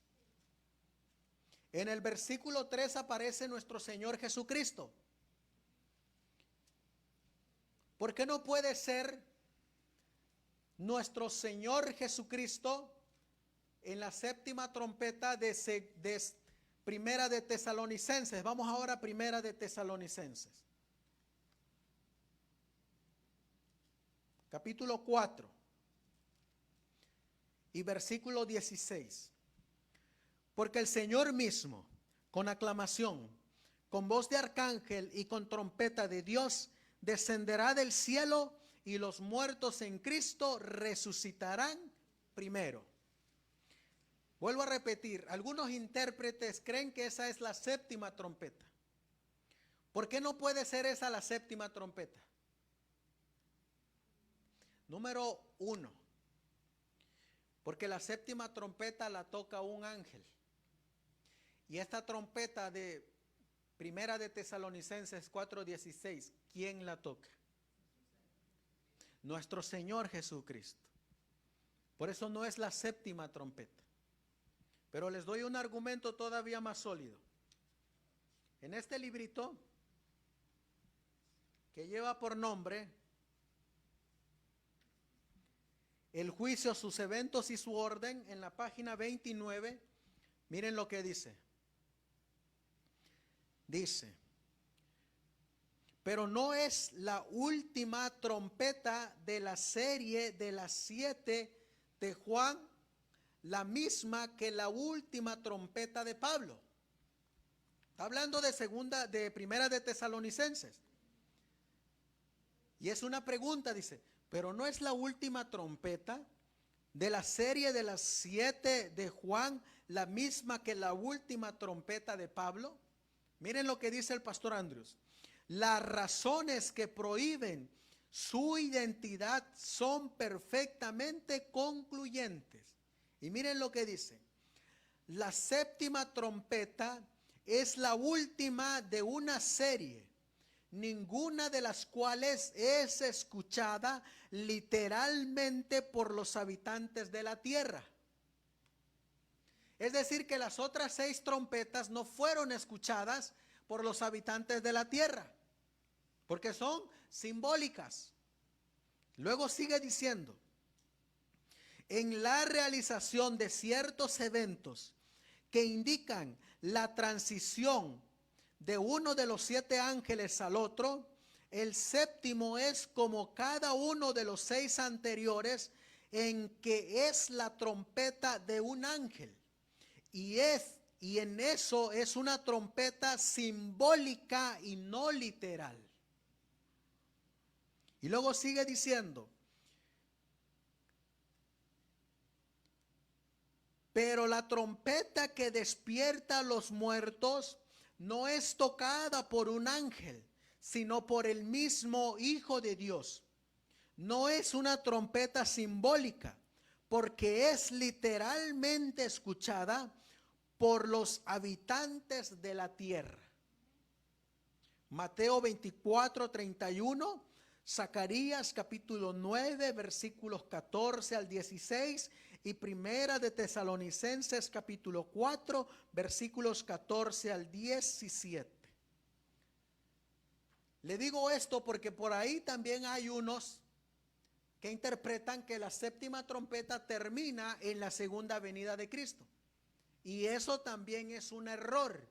En el versículo 3 aparece nuestro Señor Jesucristo. ¿Por qué no puede ser nuestro Señor Jesucristo en la séptima trompeta de Primera de Tesalonicenses? Vamos ahora a Primera de Tesalonicenses. Capítulo 4 y versículo 16. Porque el Señor mismo, con aclamación, con voz de arcángel y con trompeta de Dios, descenderá del cielo y los muertos en Cristo resucitarán primero. Vuelvo a repetir, algunos intérpretes creen que esa es la séptima trompeta. ¿Por qué no puede ser esa la séptima trompeta? Número 1, porque la séptima trompeta la toca un ángel. Y esta trompeta de Primera de Tesalonicenses 4:16, ¿quién la toca? Nuestro Señor Jesucristo. Por eso no es la séptima trompeta. Pero les doy un argumento todavía más sólido. En este librito, que lleva por nombre El juicio, sus eventos y su orden, en la página 29, miren lo que dice. Dice, pero no es la última trompeta de la serie de las 7 de Juan la misma que la última trompeta de Pablo. Está hablando de Primera de Tesalonicenses. Y es una pregunta, dice, pero no es la última trompeta de la serie de las 7 de Juan la misma que la última trompeta de Pablo. Miren lo que dice el pastor Andrews. Las razones que prohíben su identidad son perfectamente concluyentes. Y miren lo que dice. La séptima trompeta es la última de una serie, ninguna de las cuales es escuchada literalmente por los habitantes de la tierra. Es decir, que las otras 6 trompetas no fueron escuchadas por los habitantes de la tierra, porque son simbólicas. Luego sigue diciendo, en la realización de ciertos eventos que indican la transición de uno de los 7 ángeles al otro, el séptimo es como cada uno de los 6 anteriores, en que es la trompeta de un ángel. Y en eso es una trompeta simbólica y no literal. Y luego sigue diciendo, pero la trompeta que despierta a los muertos no es tocada por un ángel, sino por el mismo Hijo de Dios. No es una trompeta simbólica, porque es literalmente escuchada por los habitantes de la tierra. Mateo 24:31, Zacarías capítulo 9, versículos 14 al 16 y Primera de Tesalonicenses capítulo 4, versículos 14 al 17. Le digo esto porque por ahí también hay unos que interpretan que la séptima trompeta termina en la segunda venida de Cristo. Y eso también es un error,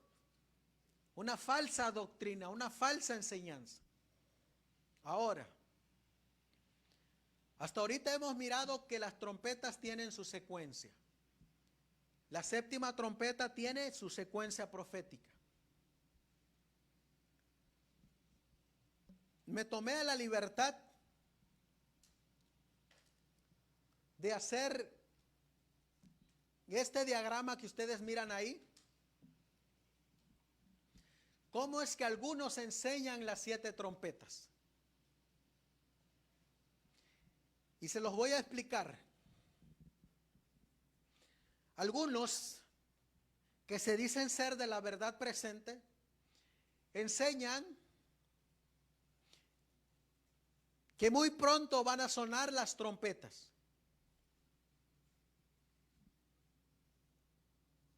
una falsa doctrina, una falsa enseñanza. Ahora, hasta ahorita hemos mirado que las trompetas tienen su secuencia. La séptima trompeta tiene su secuencia profética. Me tomé la libertad de hacer este diagrama que ustedes miran ahí. ¿Cómo es que algunos enseñan las 7 trompetas? Y se los voy a explicar. Algunos que se dicen ser de la verdad presente enseñan que muy pronto van a sonar las trompetas.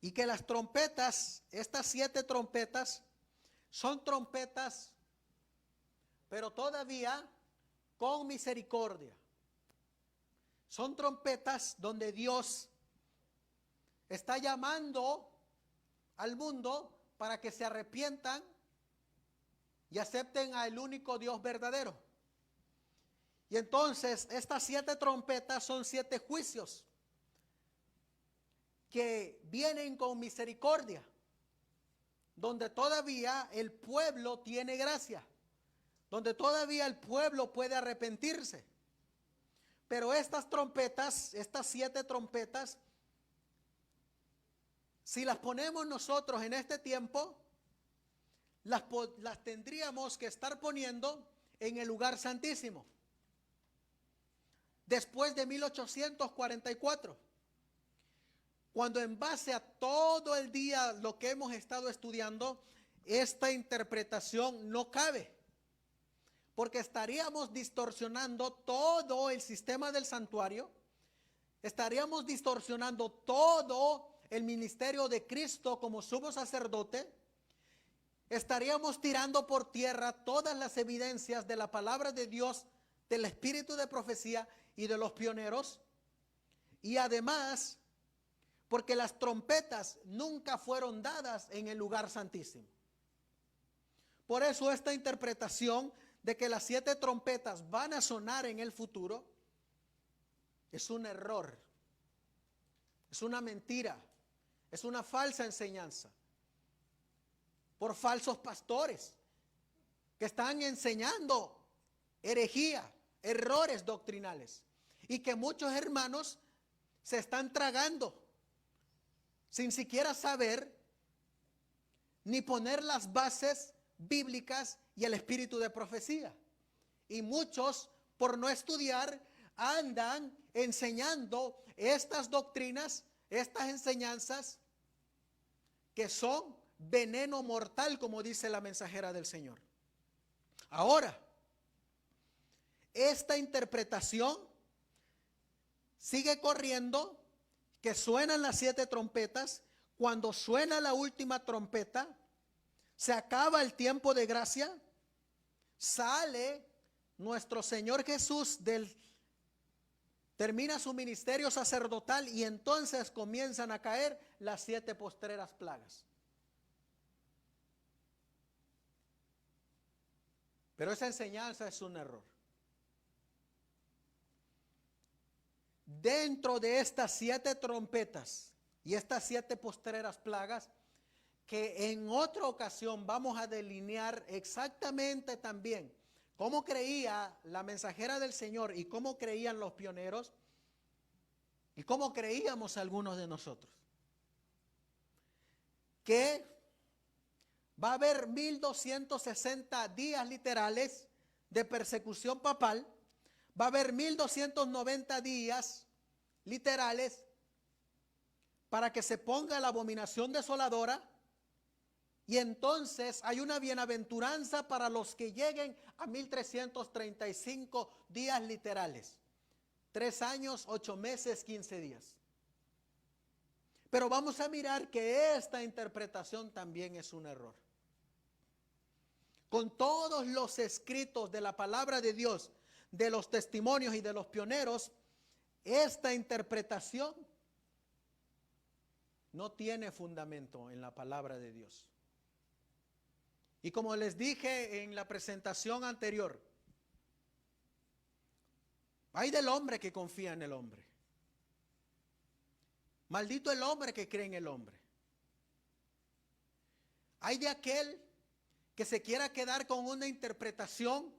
Y que las trompetas, estas 7 trompetas, son trompetas, pero todavía con misericordia. Son trompetas donde Dios está llamando al mundo para que se arrepientan y acepten al único Dios verdadero. Y entonces estas 7 trompetas son 7 juicios que vienen con misericordia, donde todavía el pueblo tiene gracia, donde todavía el pueblo puede arrepentirse. Pero estas trompetas, estas 7 trompetas, si las ponemos nosotros en este tiempo, las tendríamos que estar poniendo en el lugar santísimo. Después de 1844, cuando en base a todo el día lo que hemos estado estudiando, esta interpretación no cabe, porque estaríamos distorsionando todo el sistema del santuario, estaríamos distorsionando todo el ministerio de Cristo como sumo sacerdote, estaríamos tirando por tierra todas las evidencias de la palabra de Dios, del espíritu de profecía y de los pioneros, y además porque las trompetas nunca fueron dadas en el lugar santísimo. Por eso esta interpretación de que las 7 trompetas van a sonar en el futuro es un error, es una mentira, es una falsa enseñanza por falsos pastores que están enseñando herejía, errores doctrinales, y que muchos hermanos se están tragando sin siquiera saber ni poner las bases bíblicas y el espíritu de profecía. Y muchos, por no estudiar, andan enseñando estas doctrinas, estas enseñanzas que son veneno mortal, como dice la mensajera del Señor. Ahora, esta interpretación sigue corriendo, que suenan las 7 trompetas. Cuando suena la última trompeta, se acaba el tiempo de gracia, sale nuestro Señor Jesús termina su ministerio sacerdotal, y entonces comienzan a caer las 7 postreras plagas. Pero esa enseñanza es un error. Dentro de estas 7 trompetas y estas 7 postreras plagas, que en otra ocasión vamos a delinear exactamente también cómo creía la mensajera del Señor y cómo creían los pioneros y cómo creíamos algunos de nosotros, que va a haber 1260 días literales de persecución papal. Va a haber 1290 días literales para que se ponga la abominación desoladora, y entonces hay una bienaventuranza para los que lleguen a 1335 días literales. 3 años, 8 meses, 15 días. Pero vamos a mirar que esta interpretación también es un error. Con todos los escritos de la palabra de Dios, de los testimonios y de los pioneros, esta interpretación no tiene fundamento en la palabra de Dios. Y como les dije en la presentación anterior, hay del hombre que confía en el hombre. Maldito el hombre que cree en el hombre. Hay de aquel que se quiera quedar con una interpretación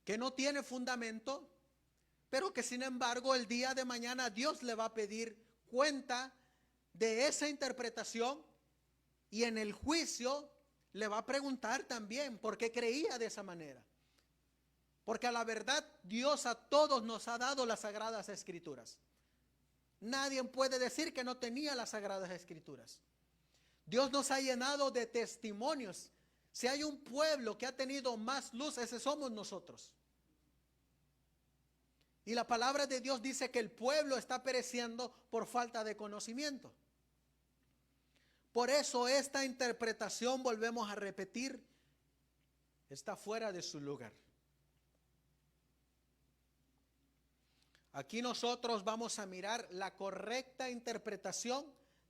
que no tiene fundamento, pero que sin embargo el día de mañana Dios le va a pedir cuenta de esa interpretación, y en el juicio le va a preguntar también por qué creía de esa manera. Porque a la verdad Dios a todos nos ha dado las Sagradas Escrituras. Nadie puede decir que no tenía las Sagradas Escrituras. Dios nos ha llenado de testimonios. Si hay un pueblo que ha tenido más luz, ese somos nosotros. Y la palabra de Dios dice que el pueblo está pereciendo por falta de conocimiento. Por eso esta interpretación, volvemos a repetir, está fuera de su lugar. Aquí nosotros vamos a mirar la correcta interpretación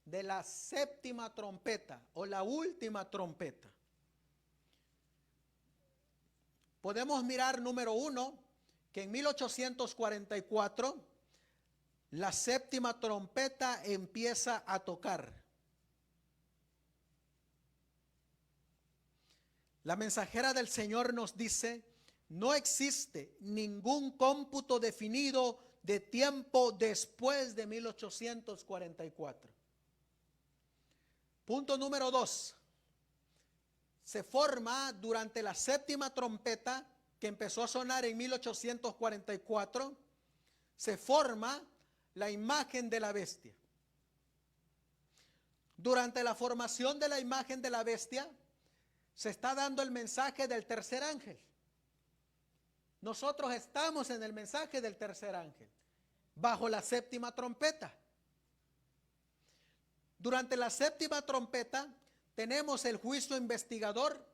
de la séptima trompeta o la última trompeta. Podemos mirar, número 1, que en 1844 la séptima trompeta empieza a tocar. La mensajera del Señor nos dice: no existe ningún cómputo definido de tiempo después de 1844. Punto número 2. Se forma durante la séptima trompeta, que empezó a sonar en 1844, se forma la imagen de la bestia. Durante la formación de la imagen de la bestia, se está dando el mensaje del tercer ángel. Nosotros estamos en el mensaje del tercer ángel, bajo la séptima trompeta. Durante la séptima trompeta tenemos el juicio investigador,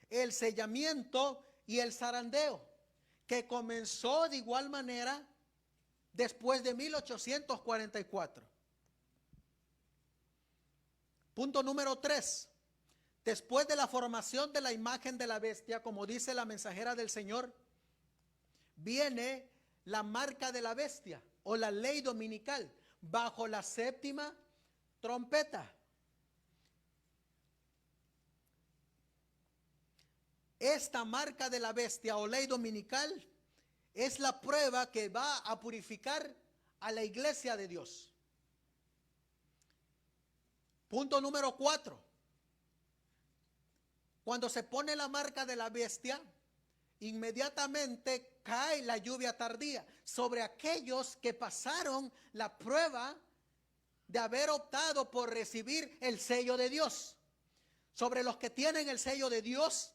el sellamiento y el zarandeo, que comenzó de igual manera después de 1844. Punto número 3. Después de la formación de la imagen de la bestia, como dice la mensajera del Señor, viene la marca de la bestia o la ley dominical bajo la séptima trompeta. Esta marca de la bestia o ley dominical es la prueba que va a purificar a la iglesia de Dios. Punto número 4. Cuando se pone la marca de la bestia, inmediatamente cae la lluvia tardía sobre aquellos que pasaron la prueba de haber optado por recibir el sello de Dios. Sobre los que tienen el sello de Dios,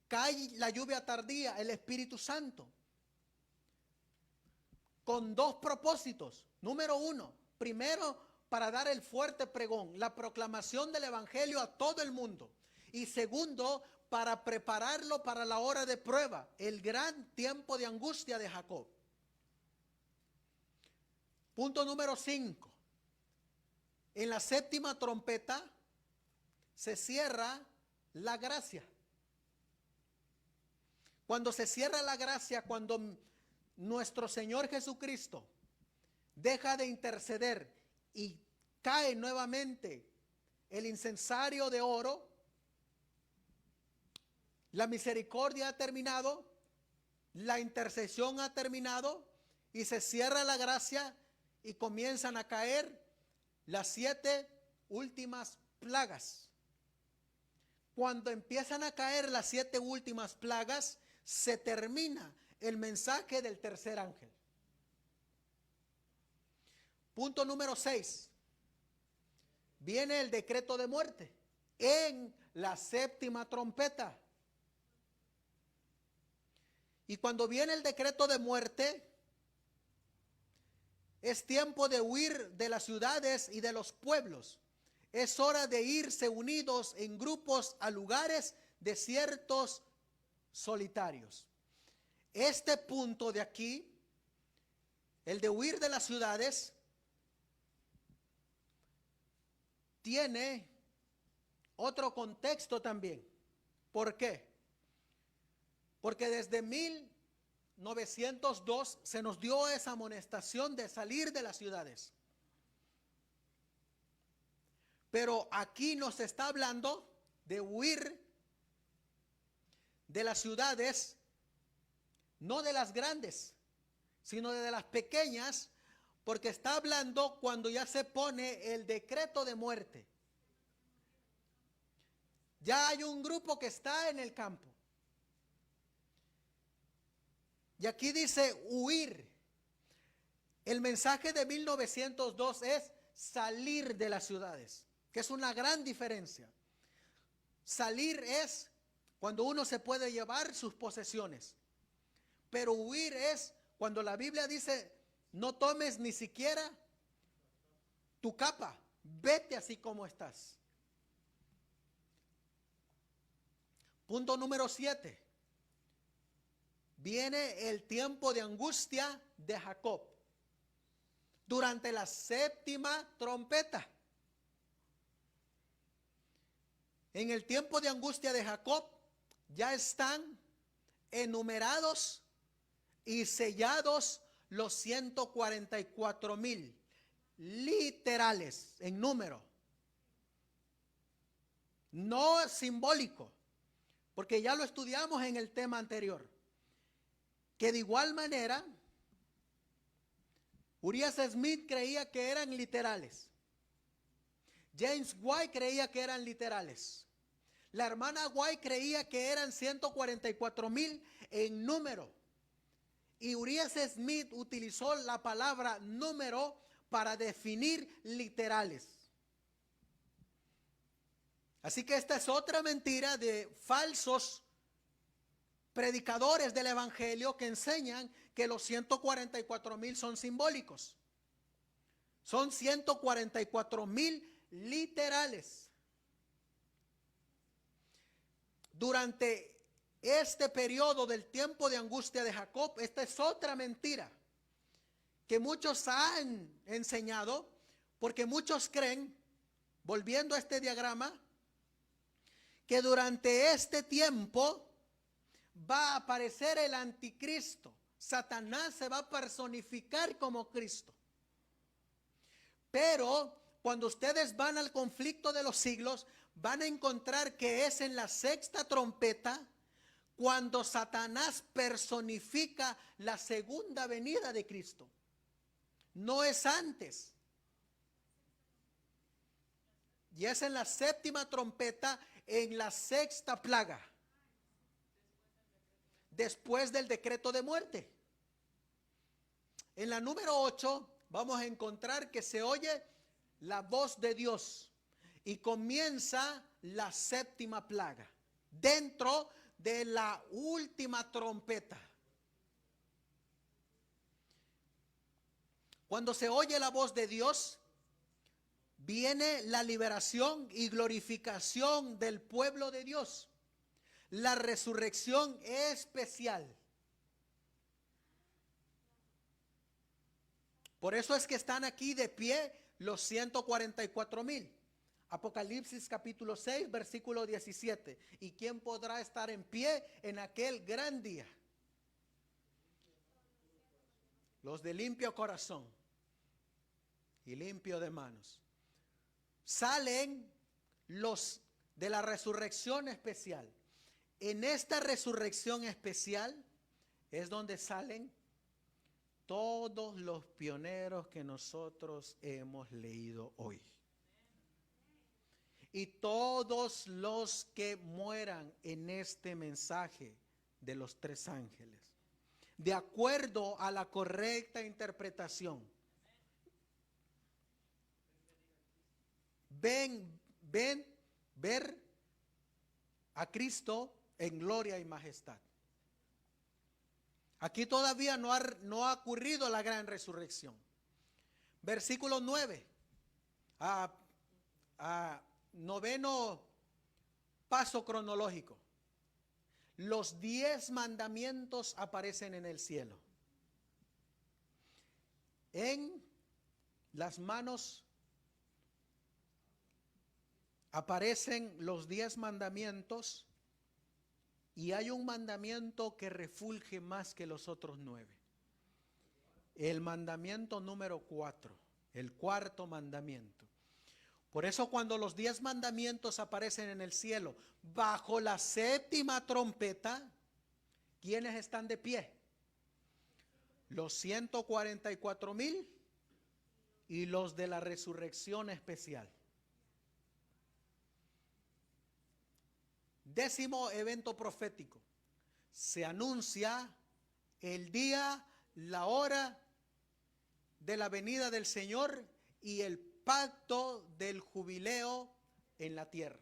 cae la lluvia tardía, el Espíritu Santo, con 2 propósitos. Número 1, primero, para dar el fuerte pregón, la proclamación del evangelio a todo el mundo. Y segundo, para prepararlo para la hora de prueba, el gran tiempo de angustia de Jacob. Punto número 5. En la séptima trompeta se cierra la gracia. Cuando se cierra la gracia, cuando nuestro Señor Jesucristo deja de interceder y cae nuevamente el incensario de oro, la misericordia ha terminado, la intercesión ha terminado y se cierra la gracia y comienzan a caer las 7 últimas plagas. Cuando empiezan a caer las 7 últimas plagas, se termina el mensaje del tercer ángel. Punto número 6. Viene el decreto de muerte en la séptima trompeta. Y cuando viene el decreto de muerte, es tiempo de huir de las ciudades y de los pueblos. Es hora de irse unidos en grupos a lugares desiertos, solitarios. Este punto de aquí, el de huir de las ciudades, tiene otro contexto también. ¿Por qué? Porque desde 1902 se nos dio esa amonestación de salir de las ciudades. Pero aquí nos está hablando de huir de las ciudades, no de las grandes, sino de las pequeñas, porque está hablando cuando ya se pone el decreto de muerte. Ya hay un grupo que está en el campo. Y aquí dice huir. El mensaje de 1902 es salir de las ciudades, que es una gran diferencia. Salir es cuando uno se puede llevar sus posesiones, pero huir es cuando la Biblia dice no tomes ni siquiera tu capa, vete así como estás. Punto número 7. Viene el tiempo de angustia de Jacob durante la séptima trompeta. En el tiempo de angustia de Jacob ya están enumerados y sellados los 144,000 literales en número, no simbólico, porque ya lo estudiamos en el tema anterior, que de igual manera Urias Smith creía que eran literales, James White creía que eran literales, la hermana White creía que eran 144,000 en número, y Urias Smith utilizó la palabra número para definir literales. Así que esta es otra mentira de falsos predicadores del evangelio que enseñan que los 144,000 son simbólicos. Son 144,000 literales. Durante este periodo del tiempo de angustia de Jacob, esta es otra mentira que muchos han enseñado, porque muchos creen, volviendo a este diagrama, que durante este tiempo va a aparecer el anticristo. Satanás se va a personificar como Cristo. Pero cuando ustedes van al conflicto de los siglos, van a encontrar que es en la sexta trompeta cuando Satanás personifica la segunda venida de Cristo. No es antes. Y es en la séptima trompeta, en la sexta plaga, después del decreto de muerte. En la número 8 vamos a encontrar que se oye la voz de Dios y comienza la séptima plaga dentro de la última trompeta. Cuando se oye la voz de Dios, viene la liberación y glorificación del pueblo de Dios. La resurrección especial. Por eso es que están aquí de pie los 144,000. Apocalipsis capítulo 6, versículo 17. ¿Y quién podrá estar en pie en aquel gran día? Los de limpio corazón y limpio de manos. Salen los de la resurrección especial. En esta resurrección especial es donde salen todos los pioneros que nosotros hemos leído hoy. Y todos los que mueran en este mensaje de los tres ángeles de acuerdo a la correcta interpretación. Ver a Cristo en gloria y majestad. Aquí todavía no ha ocurrido la gran resurrección. Versículo 9. Noveno paso cronológico. Los 10 mandamientos aparecen en el cielo. En las manos aparecen los 10 mandamientos y hay un mandamiento que refulge más que los otros 9. El mandamiento número 4, el cuarto mandamiento. Por eso cuando los 10 mandamientos aparecen en el cielo, bajo la séptima trompeta, ¿quiénes están de pie? Los 144,000 y los de la resurrección especial. 10º evento profético. Se anuncia el día, la hora de la venida del Señor y el pacto del jubileo en la tierra.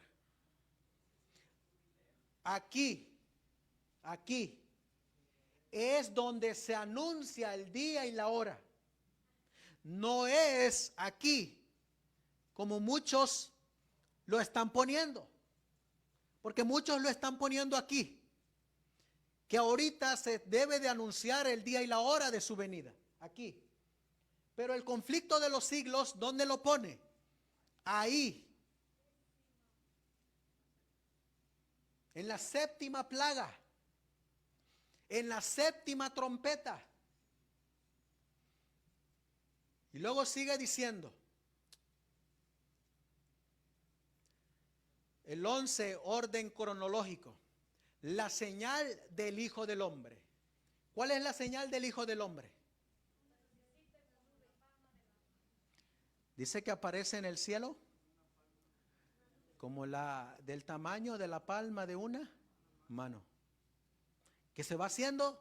Aquí es donde se anuncia el día y la hora. No es aquí como muchos lo están poniendo. Porque muchos lo están poniendo aquí. Que ahorita se debe de anunciar el día y la hora de su venida. Aquí. Pero el conflicto de los siglos, ¿dónde lo pone? Ahí. En la séptima plaga. En la séptima trompeta. Y luego sigue diciendo. El 11, orden cronológico. La señal del Hijo del Hombre. ¿Cuál es la señal del Hijo del Hombre? Dice que aparece en el cielo como del tamaño de la palma de una mano. Que se va haciendo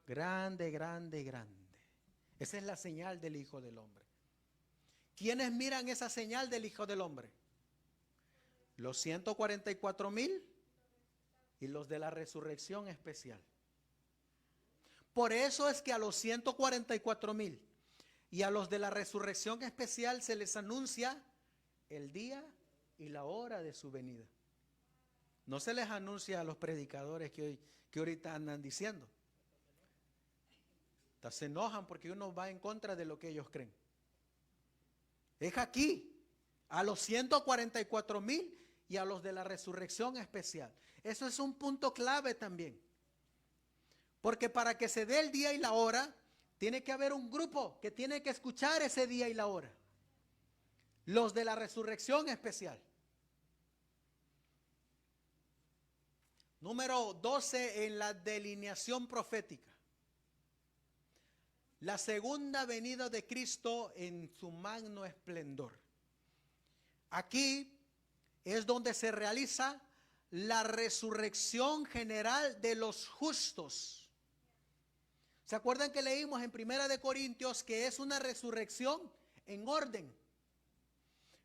grande, grande, grande. Esa es la señal del Hijo del Hombre. ¿Quiénes miran esa señal del Hijo del Hombre? Los 144,000 y los de la resurrección especial. Por eso es que a los 144,000 y a los de la resurrección especial se les anuncia el día y la hora de su venida. No se les anuncia a los predicadores que ahorita andan diciendo. Hasta se enojan porque uno va en contra de lo que ellos creen. Es aquí, a los 144,000 y a los de la resurrección especial. Eso es un punto clave también. Porque para que se dé el día y la hora, tiene que haber un grupo que tiene que escuchar ese día y la hora. Los de la resurrección especial. Número 12 en la delineación profética. La segunda venida de Cristo en su magno esplendor. Aquí es donde se realiza la resurrección general de los justos. ¿Se acuerdan que leímos en 1 Corintios que es una resurrección en orden?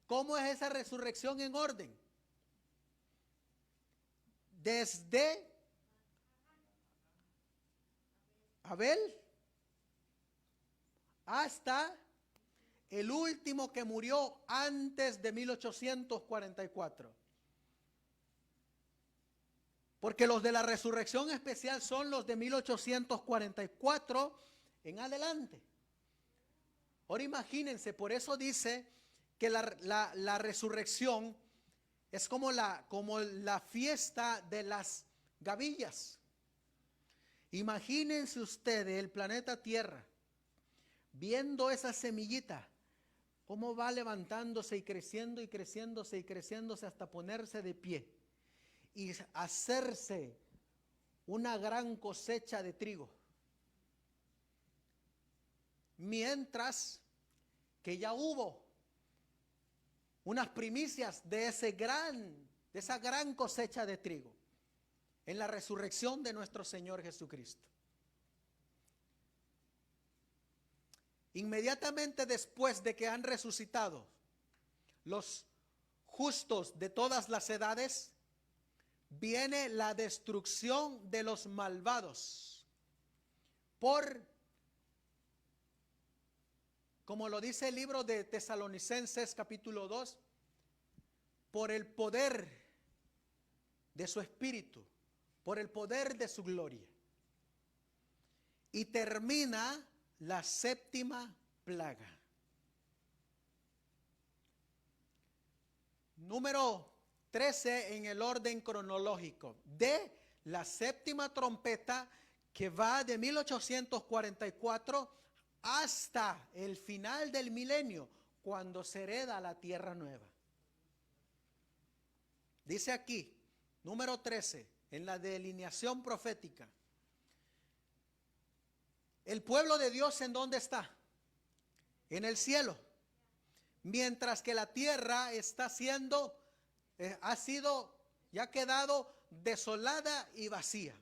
¿Cómo es esa resurrección en orden? Desde Abel hasta el último que murió antes de 1844. Porque los de la resurrección especial son los de 1844 en adelante. Ahora imagínense, por eso dice que la resurrección es como la fiesta de las gavillas. Imagínense ustedes el planeta Tierra, viendo esa semillita, cómo va levantándose y creciendo y creciéndose y creciéndose hasta ponerse de pie y hacerse una gran cosecha de trigo. Mientras que ya hubo unas primicias de esa gran cosecha de trigo en la resurrección de nuestro Señor Jesucristo. inmediatamente después de que han resucitado los justos de todas las edades, viene la destrucción de los malvados por, como lo dice el libro de Tesalonicenses capítulo 2, por el poder de su espíritu, por el poder de su gloria. Y termina la séptima plaga. Número 13 en el orden cronológico de la séptima trompeta, que va de 1844 hasta el final del milenio, cuando se hereda la tierra nueva. Dice aquí, número 13, en la delineación profética. El pueblo de Dios, ¿en dónde está? En el cielo. Mientras que la tierra está siendo, ya ha quedado desolada y vacía.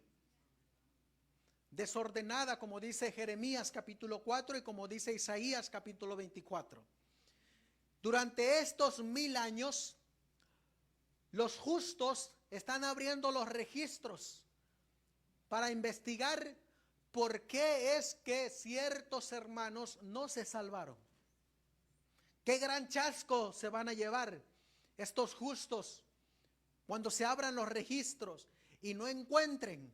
Desordenada, como dice Jeremías capítulo 4 y como dice Isaías capítulo 24. Durante estos 1000 años, los justos están abriendo los registros para investigar por qué es que ciertos hermanos no se salvaron. Qué gran chasco se van a llevar estos justos cuando se abran los registros y no encuentren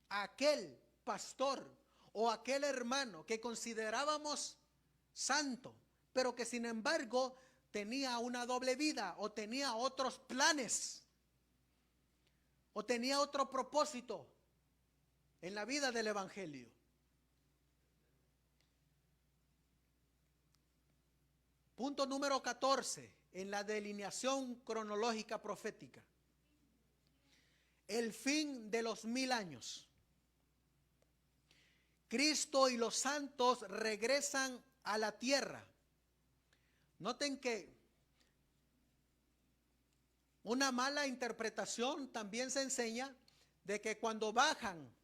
a aquel pastor o aquel hermano que considerábamos santo, pero que sin embargo tenía una doble vida o tenía otros planes o tenía otro propósito en la vida del evangelio. Punto número 14 en la delineación cronológica profética. El fin de los 1000 años. Cristo y los santos regresan a la tierra. Noten que una mala interpretación también se enseña de que cuando bajan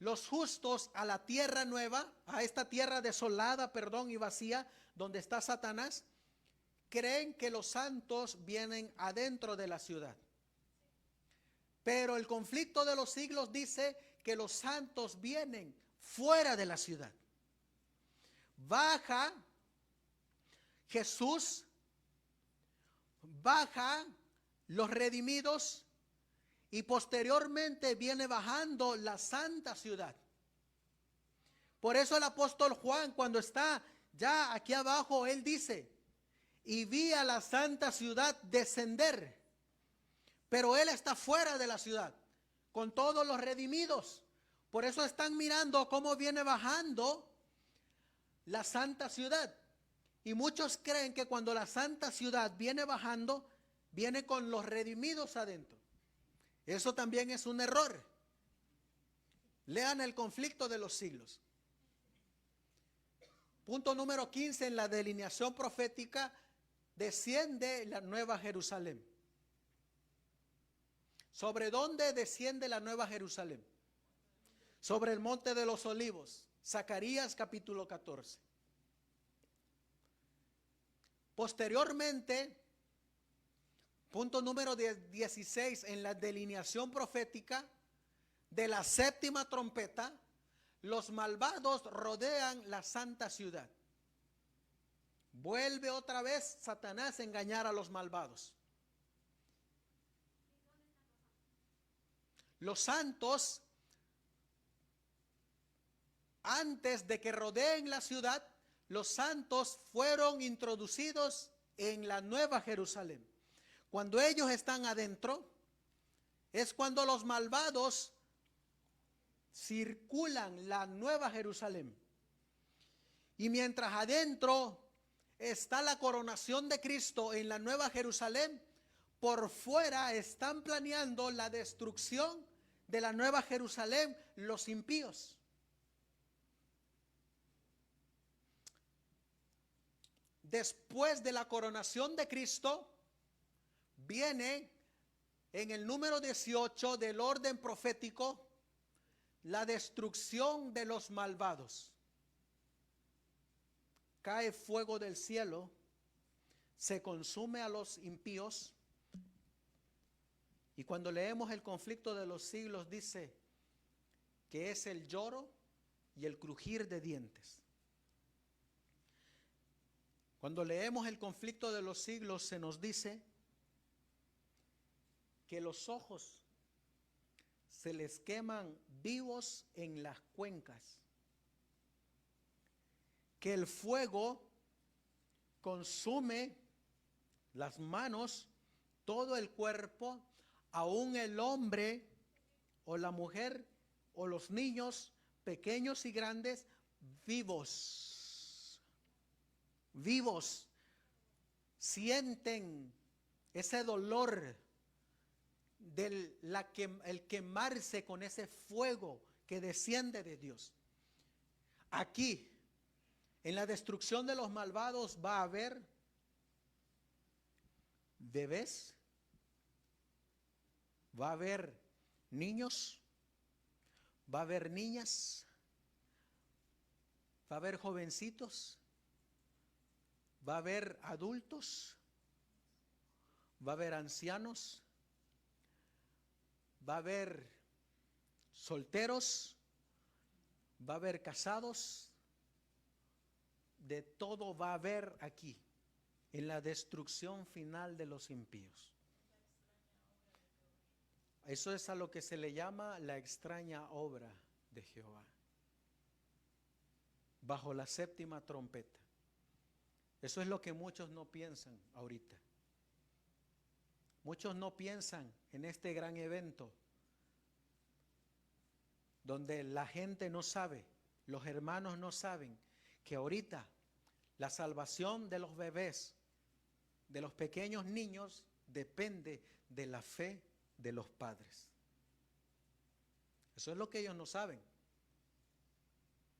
los justos a la tierra nueva, a esta tierra desolada, y vacía, donde está Satanás, creen que los santos vienen adentro de la ciudad. Pero el conflicto de los siglos dice que los santos vienen fuera de la ciudad. Baja Jesús, baja los redimidos y posteriormente viene bajando la santa ciudad. Por eso el apóstol Juan, cuando está ya aquí abajo, él dice: y vi a la santa ciudad descender, pero él está fuera de la ciudad con todos los redimidos. Por eso están mirando cómo viene bajando la santa ciudad. Y muchos creen que cuando la santa ciudad viene bajando, viene con los redimidos adentro. Eso también es un error. Lean el conflicto de los siglos. Punto número 15 en la delineación profética: desciende la nueva Jerusalén. ¿Sobre dónde desciende la nueva Jerusalén? Sobre el monte de los olivos. Zacarías capítulo 14. Posteriormente, punto número 16 en la delineación profética de la séptima trompeta, los malvados rodean la santa ciudad. Vuelve otra vez Satanás a engañar a los malvados. Los santos, antes de que rodeen la ciudad, los santos fueron introducidos en la nueva Jerusalén. Cuando ellos están adentro, es cuando los malvados circulan la nueva Jerusalén. Y mientras adentro está la coronación de Cristo en la nueva Jerusalén, por fuera están planeando la destrucción de la nueva Jerusalén los impíos. Después de la coronación de Cristo, viene en el número 18 del orden profético la destrucción de los malvados. cae fuego del cielo, se consume a los impíos. Y cuando leemos el conflicto de los siglos dice que es el lloro y el crujir de dientes. Cuando leemos el conflicto de los siglos se nos dice que los ojos se les queman vivos en las cuencas, que el fuego consume las manos, todo el cuerpo, aún el hombre o la mujer o los niños, pequeños y grandes, vivos, sienten ese dolor el quemarse con ese fuego que desciende de Dios. Aquí, en la destrucción de los malvados, va a haber bebés, va a haber niños, va a haber niñas, va a haber jovencitos, va a haber adultos, va a haber ancianos, va a haber solteros, va a haber casados, de todo va a haber aquí, en la destrucción final de los impíos. Eso es a lo que se le llama la extraña obra de Jehová, bajo la séptima trompeta. Eso es lo que muchos no piensan ahorita. Muchos no piensan en este gran evento donde la gente no sabe, los hermanos no saben que ahorita la salvación de los bebés, de los pequeños niños, depende de la fe de los padres. Eso es lo que ellos no saben.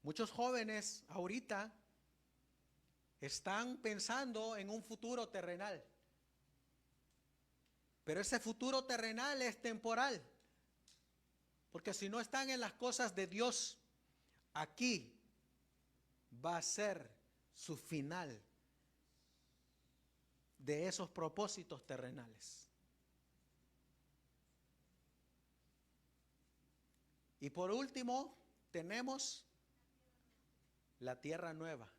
Muchos jóvenes ahorita están pensando en un futuro terrenal. Pero ese futuro terrenal es temporal. Porque si no están en las cosas de Dios, aquí va a ser su final de esos propósitos terrenales. Y por último, tenemos la tierra nueva.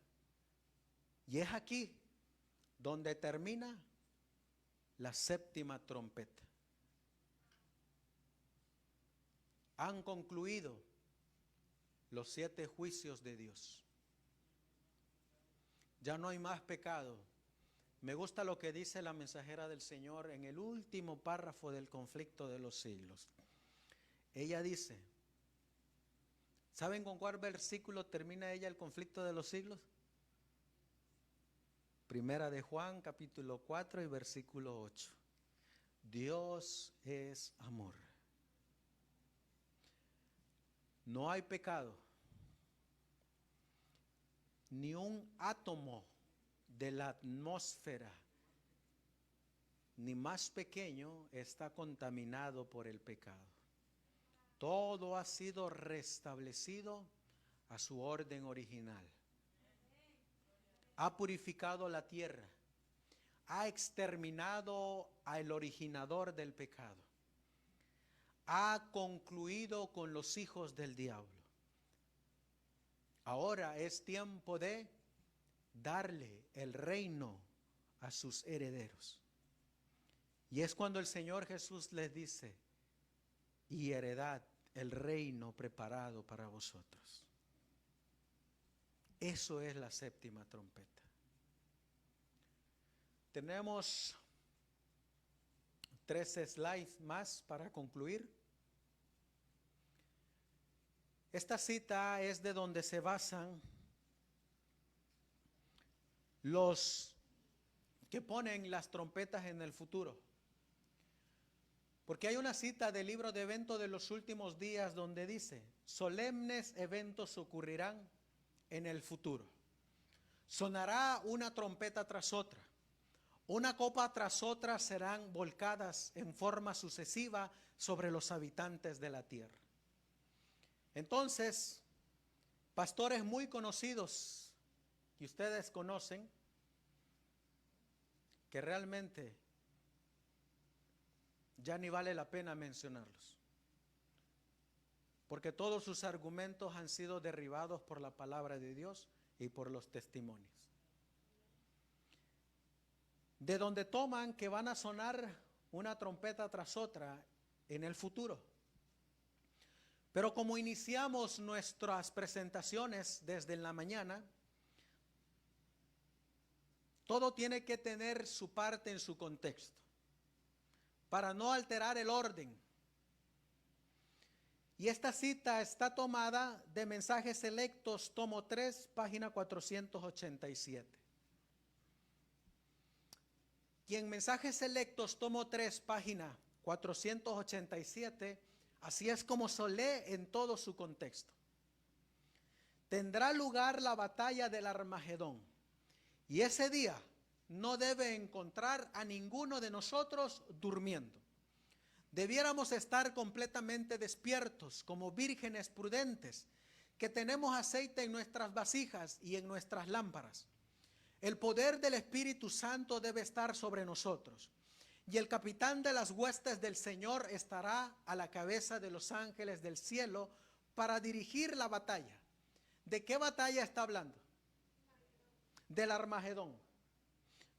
Y es aquí donde termina la séptima trompeta. Han concluido los 7 juicios de Dios. Ya no hay más pecado. Me gusta lo que dice la mensajera del Señor en el último párrafo del conflicto de los siglos. Ella dice, ¿saben con cuál versículo termina ella el conflicto de los siglos? Primera de Juan, capítulo 4 y versículo 8. Dios es amor. No hay pecado, ni un átomo de la atmósfera, ni más pequeño, está contaminado por el pecado. Todo ha sido restablecido a su orden original. Ha purificado la tierra, ha exterminado al originador del pecado, ha concluido con los hijos del diablo. Ahora es tiempo de darle el reino a sus herederos. Y es cuando el Señor Jesús les dice, y heredad el reino preparado para vosotros. Eso es la séptima trompeta. Tenemos 3 slides más para concluir. Esta cita es de donde se basan los que ponen las trompetas en el futuro. Porque hay una cita del libro de eventos de los últimos días donde dice, solemnes eventos ocurrirán en el futuro. Sonará una trompeta tras otra. Una copa tras otra serán volcadas en forma sucesiva sobre los habitantes de la tierra. Entonces, pastores muy conocidos que ustedes conocen, que realmente ya ni vale la pena mencionarlos, porque todos sus argumentos han sido derribados por la palabra de Dios y por los testimonios. De donde toman que van a sonar una trompeta tras otra en el futuro. Pero como iniciamos nuestras presentaciones desde la mañana, todo tiene que tener su parte en su contexto, para no alterar el orden. Y esta cita está tomada de Mensajes Selectos, tomo 3, página 487. Y en Mensajes Selectos, tomo 3, página 487, así es como se lee en todo su contexto. Tendrá lugar la batalla del Armagedón, y ese día no debe encontrar a ninguno de nosotros durmiendo. Debiéramos estar completamente despiertos, como vírgenes prudentes, que tenemos aceite en nuestras vasijas y en nuestras lámparas. El poder del Espíritu Santo debe estar sobre nosotros, y el capitán de las huestes del Señor estará a la cabeza de los ángeles del cielo para dirigir la batalla. ¿De qué batalla está hablando? Del Armagedón.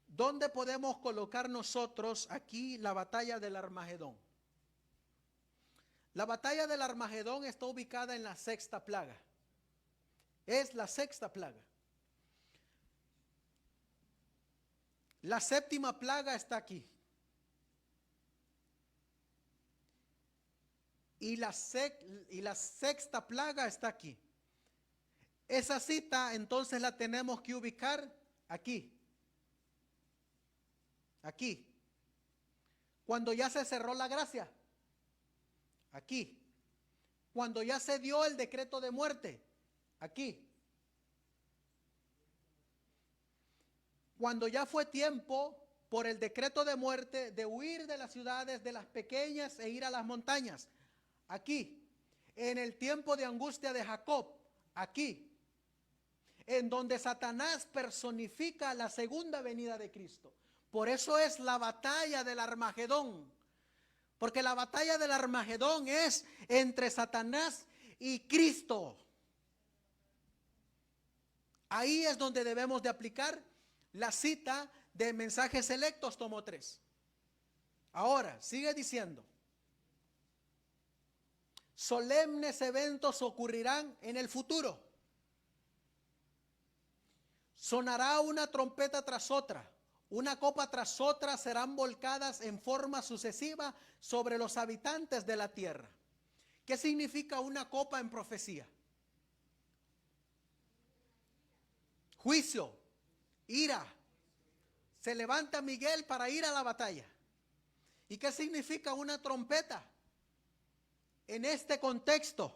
¿Dónde podemos colocar nosotros aquí la batalla del Armagedón? La batalla del Armagedón está ubicada en la sexta plaga. Es la sexta plaga. La séptima plaga está aquí. Y la sexta plaga está aquí. Esa cita entonces la tenemos que ubicar aquí. Aquí. Cuando ya se cerró la gracia. Aquí. Cuando ya se dio el decreto de muerte. Aquí. Cuando ya fue tiempo por el decreto de muerte de huir de las ciudades, de las pequeñas e ir a las montañas. Aquí. En el tiempo de angustia de Jacob. Aquí. En donde Satanás personifica la segunda venida de Cristo. Por eso es la batalla del Armagedón. Porque la batalla del Armagedón es entre Satanás y Cristo. Ahí es donde debemos de aplicar la cita de Mensajes Selectos, tomo 3. Ahora, sigue diciendo. Solemnes eventos ocurrirán en el futuro. Sonará una trompeta tras otra. Una copa tras otra serán volcadas en forma sucesiva sobre los habitantes de la tierra. ¿Qué significa una copa en profecía? Juicio, ira. Se levanta Miguel para ir a la batalla. ¿Y qué significa una trompeta? En este contexto,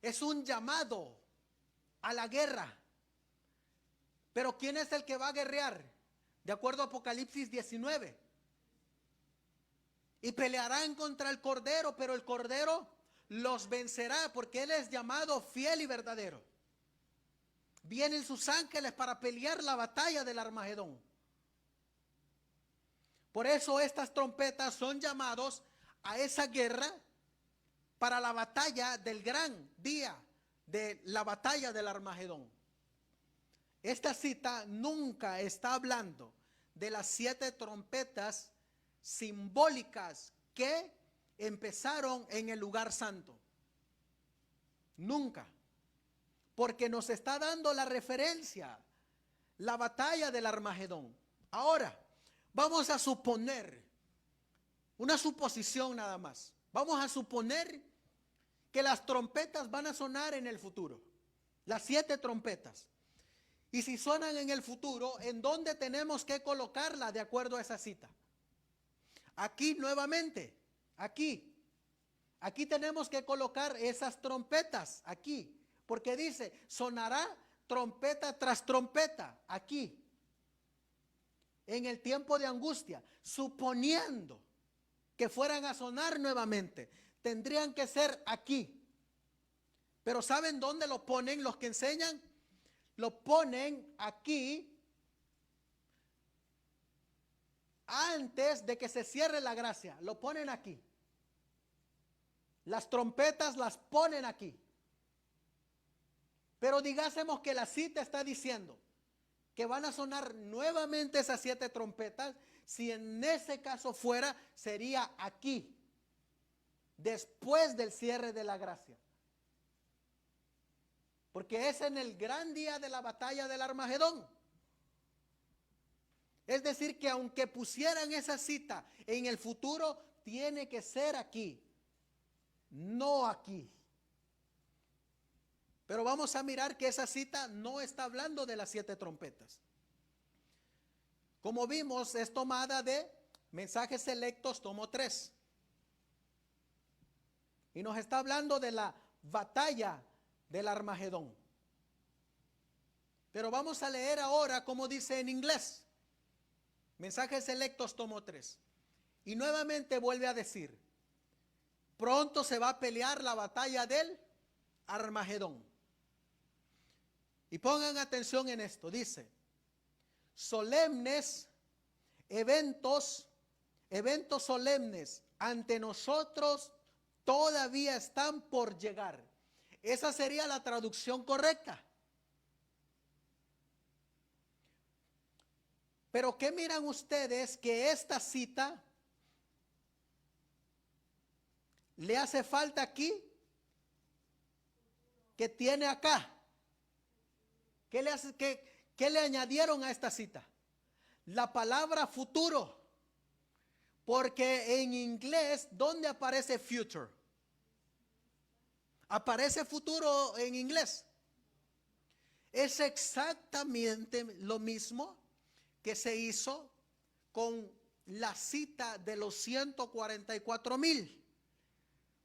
es un llamado a la guerra. Pero ¿quién es el que va a guerrear? De acuerdo a Apocalipsis 19. Y pelearán contra el Cordero, pero el Cordero los vencerá porque Él es llamado fiel y verdadero. Vienen sus ángeles para pelear la batalla del Armagedón. Por eso estas trompetas son llamados a esa guerra para la batalla del gran día de la batalla del Armagedón. Esta cita nunca está hablando de las 7 trompetas simbólicas que empezaron en el lugar santo. Nunca. Porque nos está dando la referencia, la batalla del Armagedón. Ahora, vamos a suponer, una suposición nada más. Vamos a suponer que las trompetas van a sonar en el futuro. Las 7 trompetas. Y si suenan en el futuro, ¿en dónde tenemos que colocarla de acuerdo a esa cita? Aquí nuevamente, aquí. Aquí tenemos que colocar esas trompetas, aquí. Porque dice, sonará trompeta tras trompeta, aquí. En el tiempo de angustia, suponiendo que fueran a sonar nuevamente, tendrían que ser aquí. Pero ¿saben dónde lo ponen los que enseñan? lo ponen aquí antes de que se cierre la gracia. Lo ponen aquí. Las trompetas las ponen aquí. Pero digásemos que la cita está diciendo que van a sonar nuevamente esas 7 trompetas. Si en ese caso fuera, sería aquí, después del cierre de la gracia. Porque es en el gran día de la batalla del Armagedón. Es decir, que aunque pusieran esa cita en el futuro, tiene que ser aquí, no aquí. Pero vamos a mirar que esa cita no está hablando de las 7 trompetas. Como vimos, es tomada de Mensajes Selectos, tomo 3. Y nos está hablando de la batalla del Armagedón. Pero vamos a leer ahora como dice en inglés. Mensajes Selectos, tomo 3. Y nuevamente vuelve a decir, pronto se va a pelear la batalla del Armagedón. Y pongan atención en esto, dice, solemnes eventos solemnes ante nosotros todavía están por llegar. Esa sería la traducción correcta. Pero ¿qué miran ustedes que esta cita le hace falta aquí que tiene acá? ¿Qué le añadieron a esta cita? La palabra futuro. Porque en inglés, ¿dónde aparece future? ¿Aparece futuro en inglés? Es exactamente lo mismo que se hizo con la cita de los 144,000.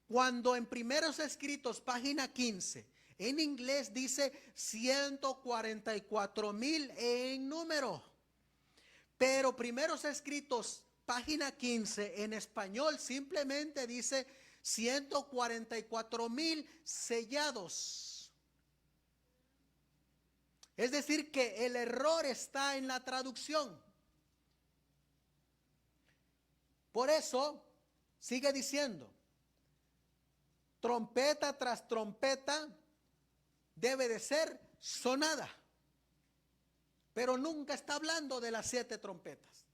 Cuando en Primeros Escritos, página 15, en inglés dice 144,000 en número. Pero Primeros Escritos, página 15, en español simplemente dice 144,000 sellados. Es decir, que el error está en la traducción. Por eso, sigue diciendo, trompeta tras trompeta debe de ser sonada. Pero nunca está hablando de las 7 trompetas.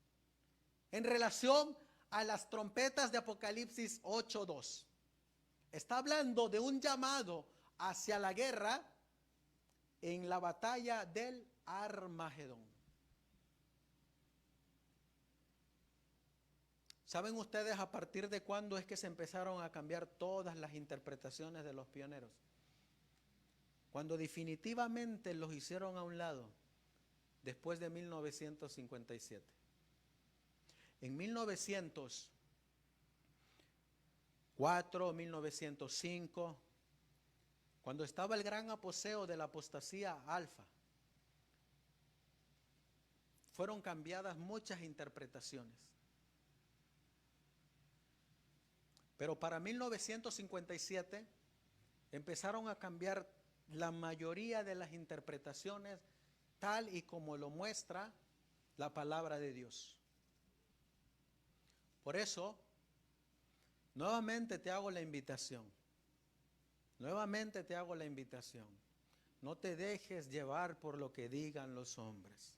En relación a las trompetas de Apocalipsis 8:2. Está hablando de un llamado hacia la guerra en la batalla del Armagedón. ¿Saben ustedes a partir de cuándo es que se empezaron a cambiar todas las interpretaciones de los pioneros? Cuando definitivamente los hicieron a un lado, después de 1957. En 1904, 1905, cuando estaba el gran apogeo de la apostasía alfa, fueron cambiadas muchas interpretaciones. Pero para 1957 empezaron a cambiar la mayoría de las interpretaciones tal y como lo muestra la palabra de Dios. Por eso, nuevamente te hago la invitación. Nuevamente te hago la invitación. No te dejes llevar por lo que digan los hombres.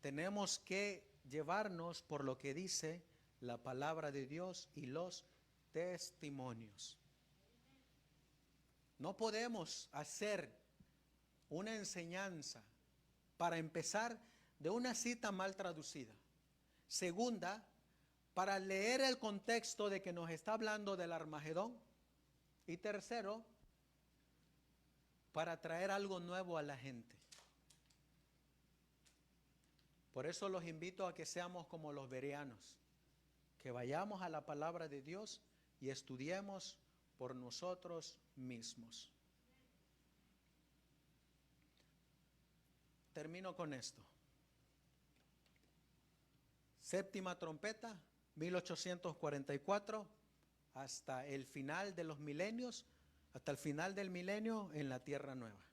Tenemos que llevarnos por lo que dice la palabra de Dios y los testimonios. No podemos hacer una enseñanza, para empezar, de una cita mal traducida. Segunda, para leer el contexto de que nos está hablando del Armagedón. Y tercero, para traer algo nuevo a la gente. Por eso los invito a que seamos como los bereanos, que vayamos a la palabra de Dios y estudiemos por nosotros mismos. Termino con esto. Séptima trompeta, 1844, hasta el final de los milenios, hasta el final del milenio en la Tierra Nueva.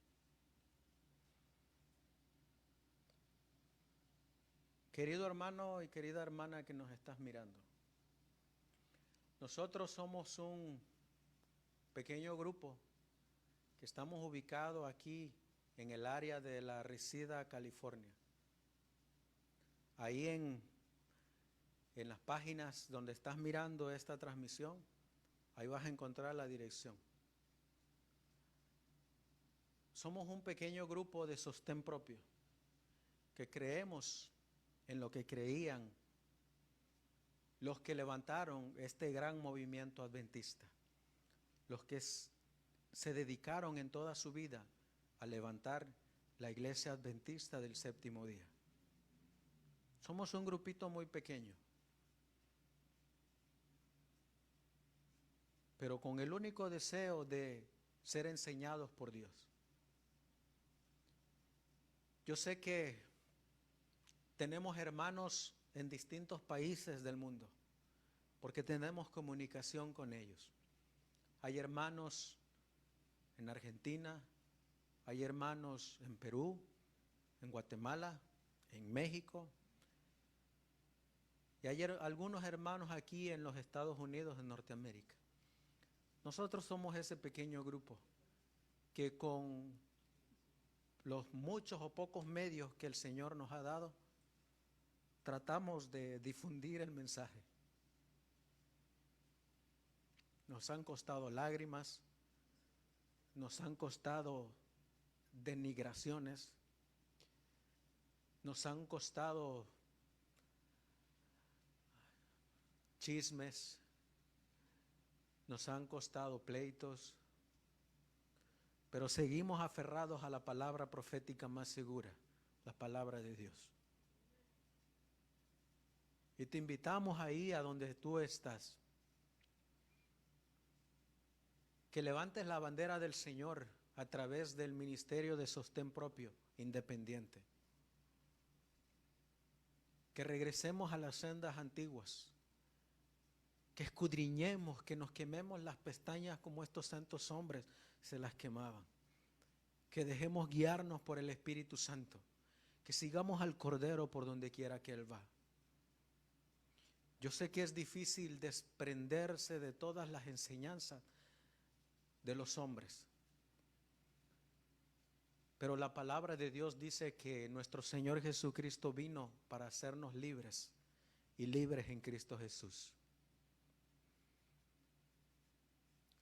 Querido hermano y querida hermana que nos estás mirando, nosotros somos un pequeño grupo que estamos ubicados aquí en el área de la Reseda, California. Ahí en las páginas donde estás mirando esta transmisión, ahí vas a encontrar la dirección. Somos un pequeño grupo de sostén propio que creemos en lo que creían los que levantaron este gran movimiento adventista, los que se dedicaron en toda su vida a levantar la iglesia adventista del séptimo día. Somos un grupito muy pequeño, pero con el único deseo de ser enseñados por Dios. Yo sé que tenemos hermanos en distintos países del mundo, porque tenemos comunicación con ellos. Hay hermanos en Argentina, hay hermanos en Perú, en Guatemala, en México, y hay algunos hermanos aquí en los Estados Unidos de Norteamérica. Nosotros somos ese pequeño grupo que con los muchos o pocos medios que el Señor nos ha dado, tratamos de difundir el mensaje. Nos han costado lágrimas, nos han costado denigraciones, nos han costado chismes, nos han costado pleitos, pero seguimos aferrados a la palabra profética más segura, la palabra de Dios. Y te invitamos ahí a donde tú estás, que levantes la bandera del Señor a través del ministerio de sostén propio, independiente. Que regresemos a las sendas antiguas, que escudriñemos, que nos quememos las pestañas como estos santos hombres se las quemaban. Que dejemos guiarnos por el Espíritu Santo, que sigamos al Cordero por donde quiera que Él va. Yo sé que es difícil desprenderse de todas las enseñanzas de los hombres, pero la palabra de Dios dice que nuestro Señor Jesucristo vino para hacernos libres y libres en Cristo Jesús.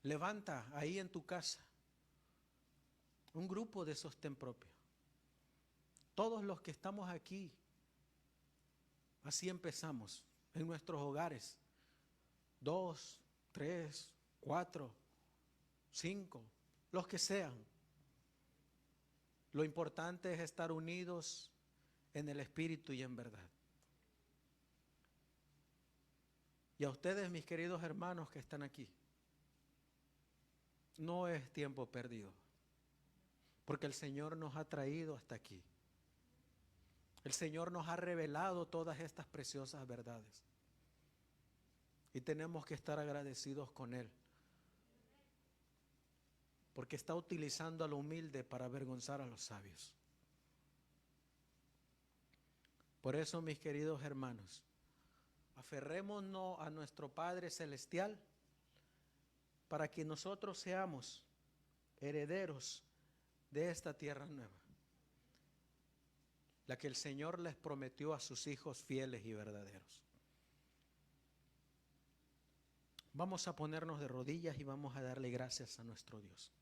Levanta ahí en tu casa un grupo de sostén propio. Todos los que estamos aquí, así empezamos en nuestros hogares. 2, 3, 4, 5, los que sean. Lo importante es estar unidos en el Espíritu y en verdad. Y a ustedes, mis queridos hermanos que están aquí, no es tiempo perdido, porque el Señor nos ha traído hasta aquí. El Señor nos ha revelado todas estas preciosas verdades. Y tenemos que estar agradecidos con Él, porque está utilizando a lo humilde para avergonzar a los sabios. Por eso, mis queridos hermanos, aferrémonos a nuestro Padre Celestial para que nosotros seamos herederos de esta tierra nueva, la que el Señor les prometió a sus hijos fieles y verdaderos. Vamos a ponernos de rodillas y vamos a darle gracias a nuestro Dios.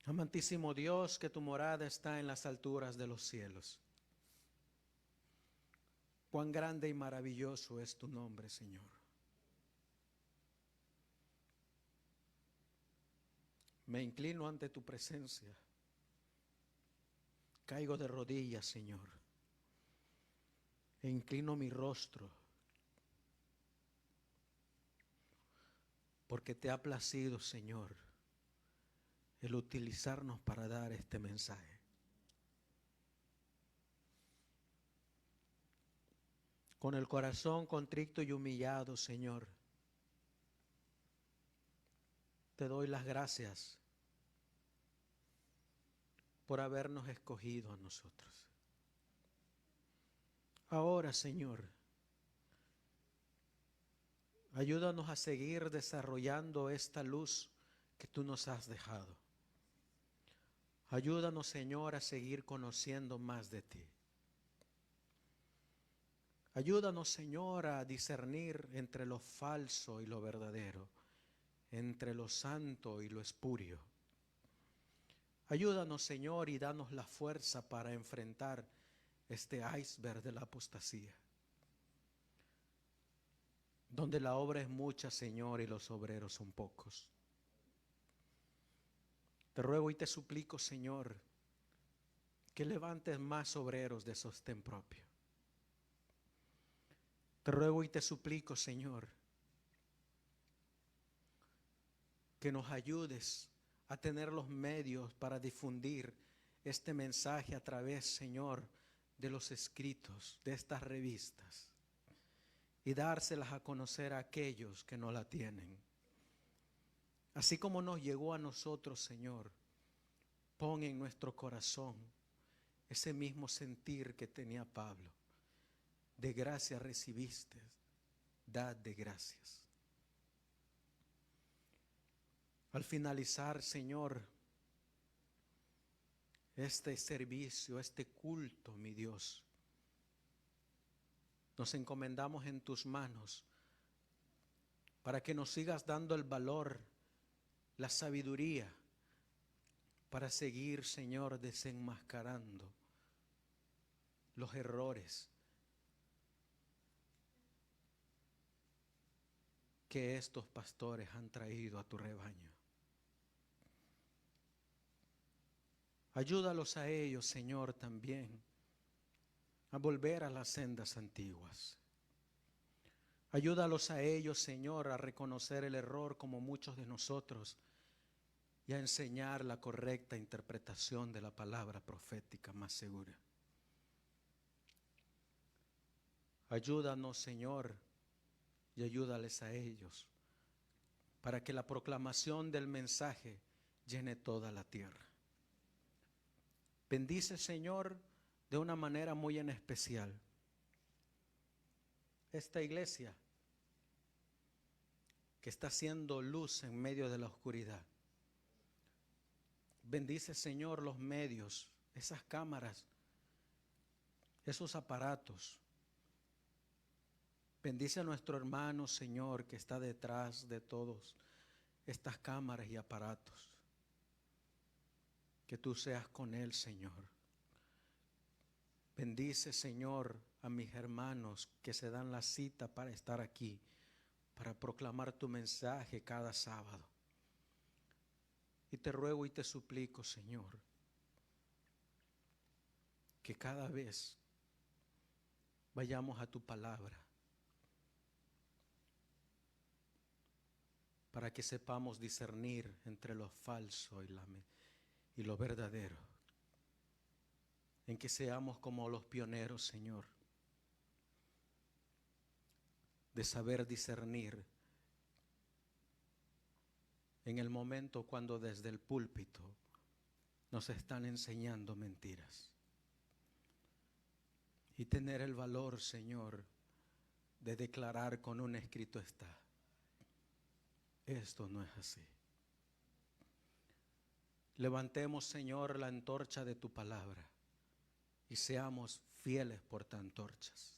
Amantísimo Dios, que tu morada está en las alturas de los cielos. Cuán grande y maravilloso es tu nombre, Señor. Me inclino ante tu presencia. Caigo de rodillas, Señor. E inclino mi rostro, porque te ha placido, Señor, el utilizarnos para dar este mensaje. Con el corazón contrito y humillado, Señor, Te doy las gracias por habernos escogido a nosotros. Ahora, Señor, ayúdanos a seguir desarrollando esta luz que tú nos has dejado. Ayúdanos, Señor, a seguir conociendo más de ti. Ayúdanos, Señor, a discernir entre lo falso y lo verdadero, entre lo santo y lo espurio. Ayúdanos, Señor, y danos la fuerza para enfrentar este iceberg de la apostasía, donde la obra es mucha, Señor, y los obreros son pocos. Te ruego y te suplico, Señor, que levantes más obreros de sostén propio. Te ruego y te suplico, Señor, que nos ayudes a tener los medios para difundir este mensaje a través, Señor, de los escritos, de estas revistas, y dárselas a conocer a aquellos que no la tienen. Así como nos llegó a nosotros, Señor, pon en nuestro corazón ese mismo sentir que tenía Pablo. De gracia recibiste, dad de gracias. Al finalizar, Señor, este servicio, este culto, mi Dios, nos encomendamos en tus manos para que nos sigas dando el valor, la sabiduría, para seguir, Señor, desenmascarando los errores que estos pastores han traído a tu rebaño. Ayúdalos a ellos, Señor, también a volver a las sendas antiguas. Ayúdalos a ellos, Señor, a reconocer el error como muchos de nosotros y a enseñar la correcta interpretación de la palabra profética más segura. Ayúdanos, Señor, y ayúdales a ellos para que la proclamación del mensaje llene toda la tierra. Bendice, Señor, de una manera muy en especial esta iglesia que está haciendo luz en medio de la oscuridad. Bendice, Señor, los medios, esas cámaras, esos aparatos. Bendice a nuestro hermano, Señor, que está detrás de todas estas cámaras y aparatos. Que tú seas con él, Señor. Bendice, Señor, a mis hermanos que se dan la cita para estar aquí, para proclamar tu mensaje cada sábado. Y te ruego y te suplico, Señor, que cada vez vayamos a tu palabra para que sepamos discernir entre lo falso y lo verdadero. En que seamos como los pioneros, Señor, de saber discernir en el momento cuando desde el púlpito nos están enseñando mentiras. Y tener el valor, Señor, de declarar con un escrito está: esto no es así. Levantemos, Señor, la antorcha de tu palabra y seamos fieles por tan antorchas.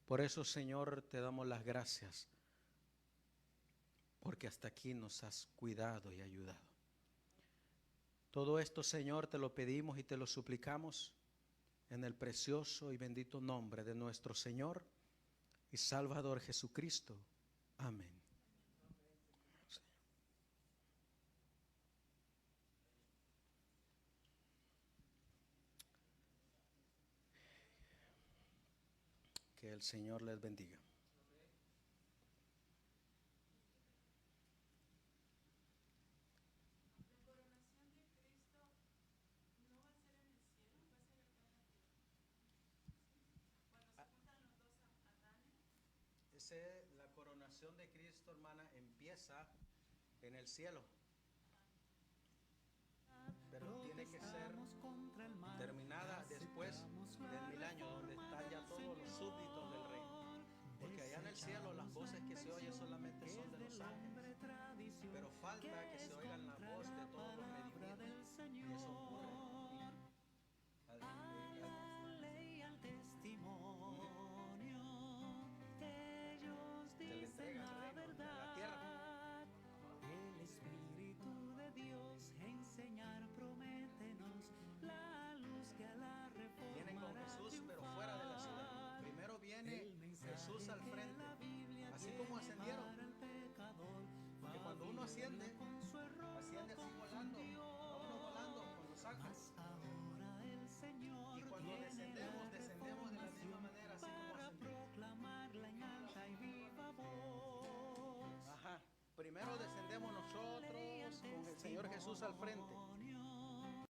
Por eso, Señor, te damos las gracias, porque hasta aquí nos has cuidado y ayudado. Todo esto, Señor, te lo pedimos y te lo suplicamos en el precioso y bendito nombre de nuestro Señor y Salvador Jesucristo. Amén. Que el Señor les bendiga. La coronación de Cristo, hermana, empieza en el cielo. Pero tiene que ser terminada después del milenio, donde están ya todos los súbditos del reino. Porque allá en el cielo las voces que se oyen solamente son de los ángeles. Pero falta que se oigan la voz de todos los redimidos. Y eso ocurre. Se le entrega el reino de la tierra. El Espíritu de Dios enseñar, prométenos la luz que a la reforma. Vienen con Jesús, pero fuera de la ciudad. Primero viene Jesús al frente, así como ascendieron. Porque cuando uno asciende, asciende así volando, vámonos volando con los ángeles. Y cuando descendemos, descendemos de la misma manera, así como ascendimos. Ajá. Primero descendemos nosotros con el Señor Jesús al frente.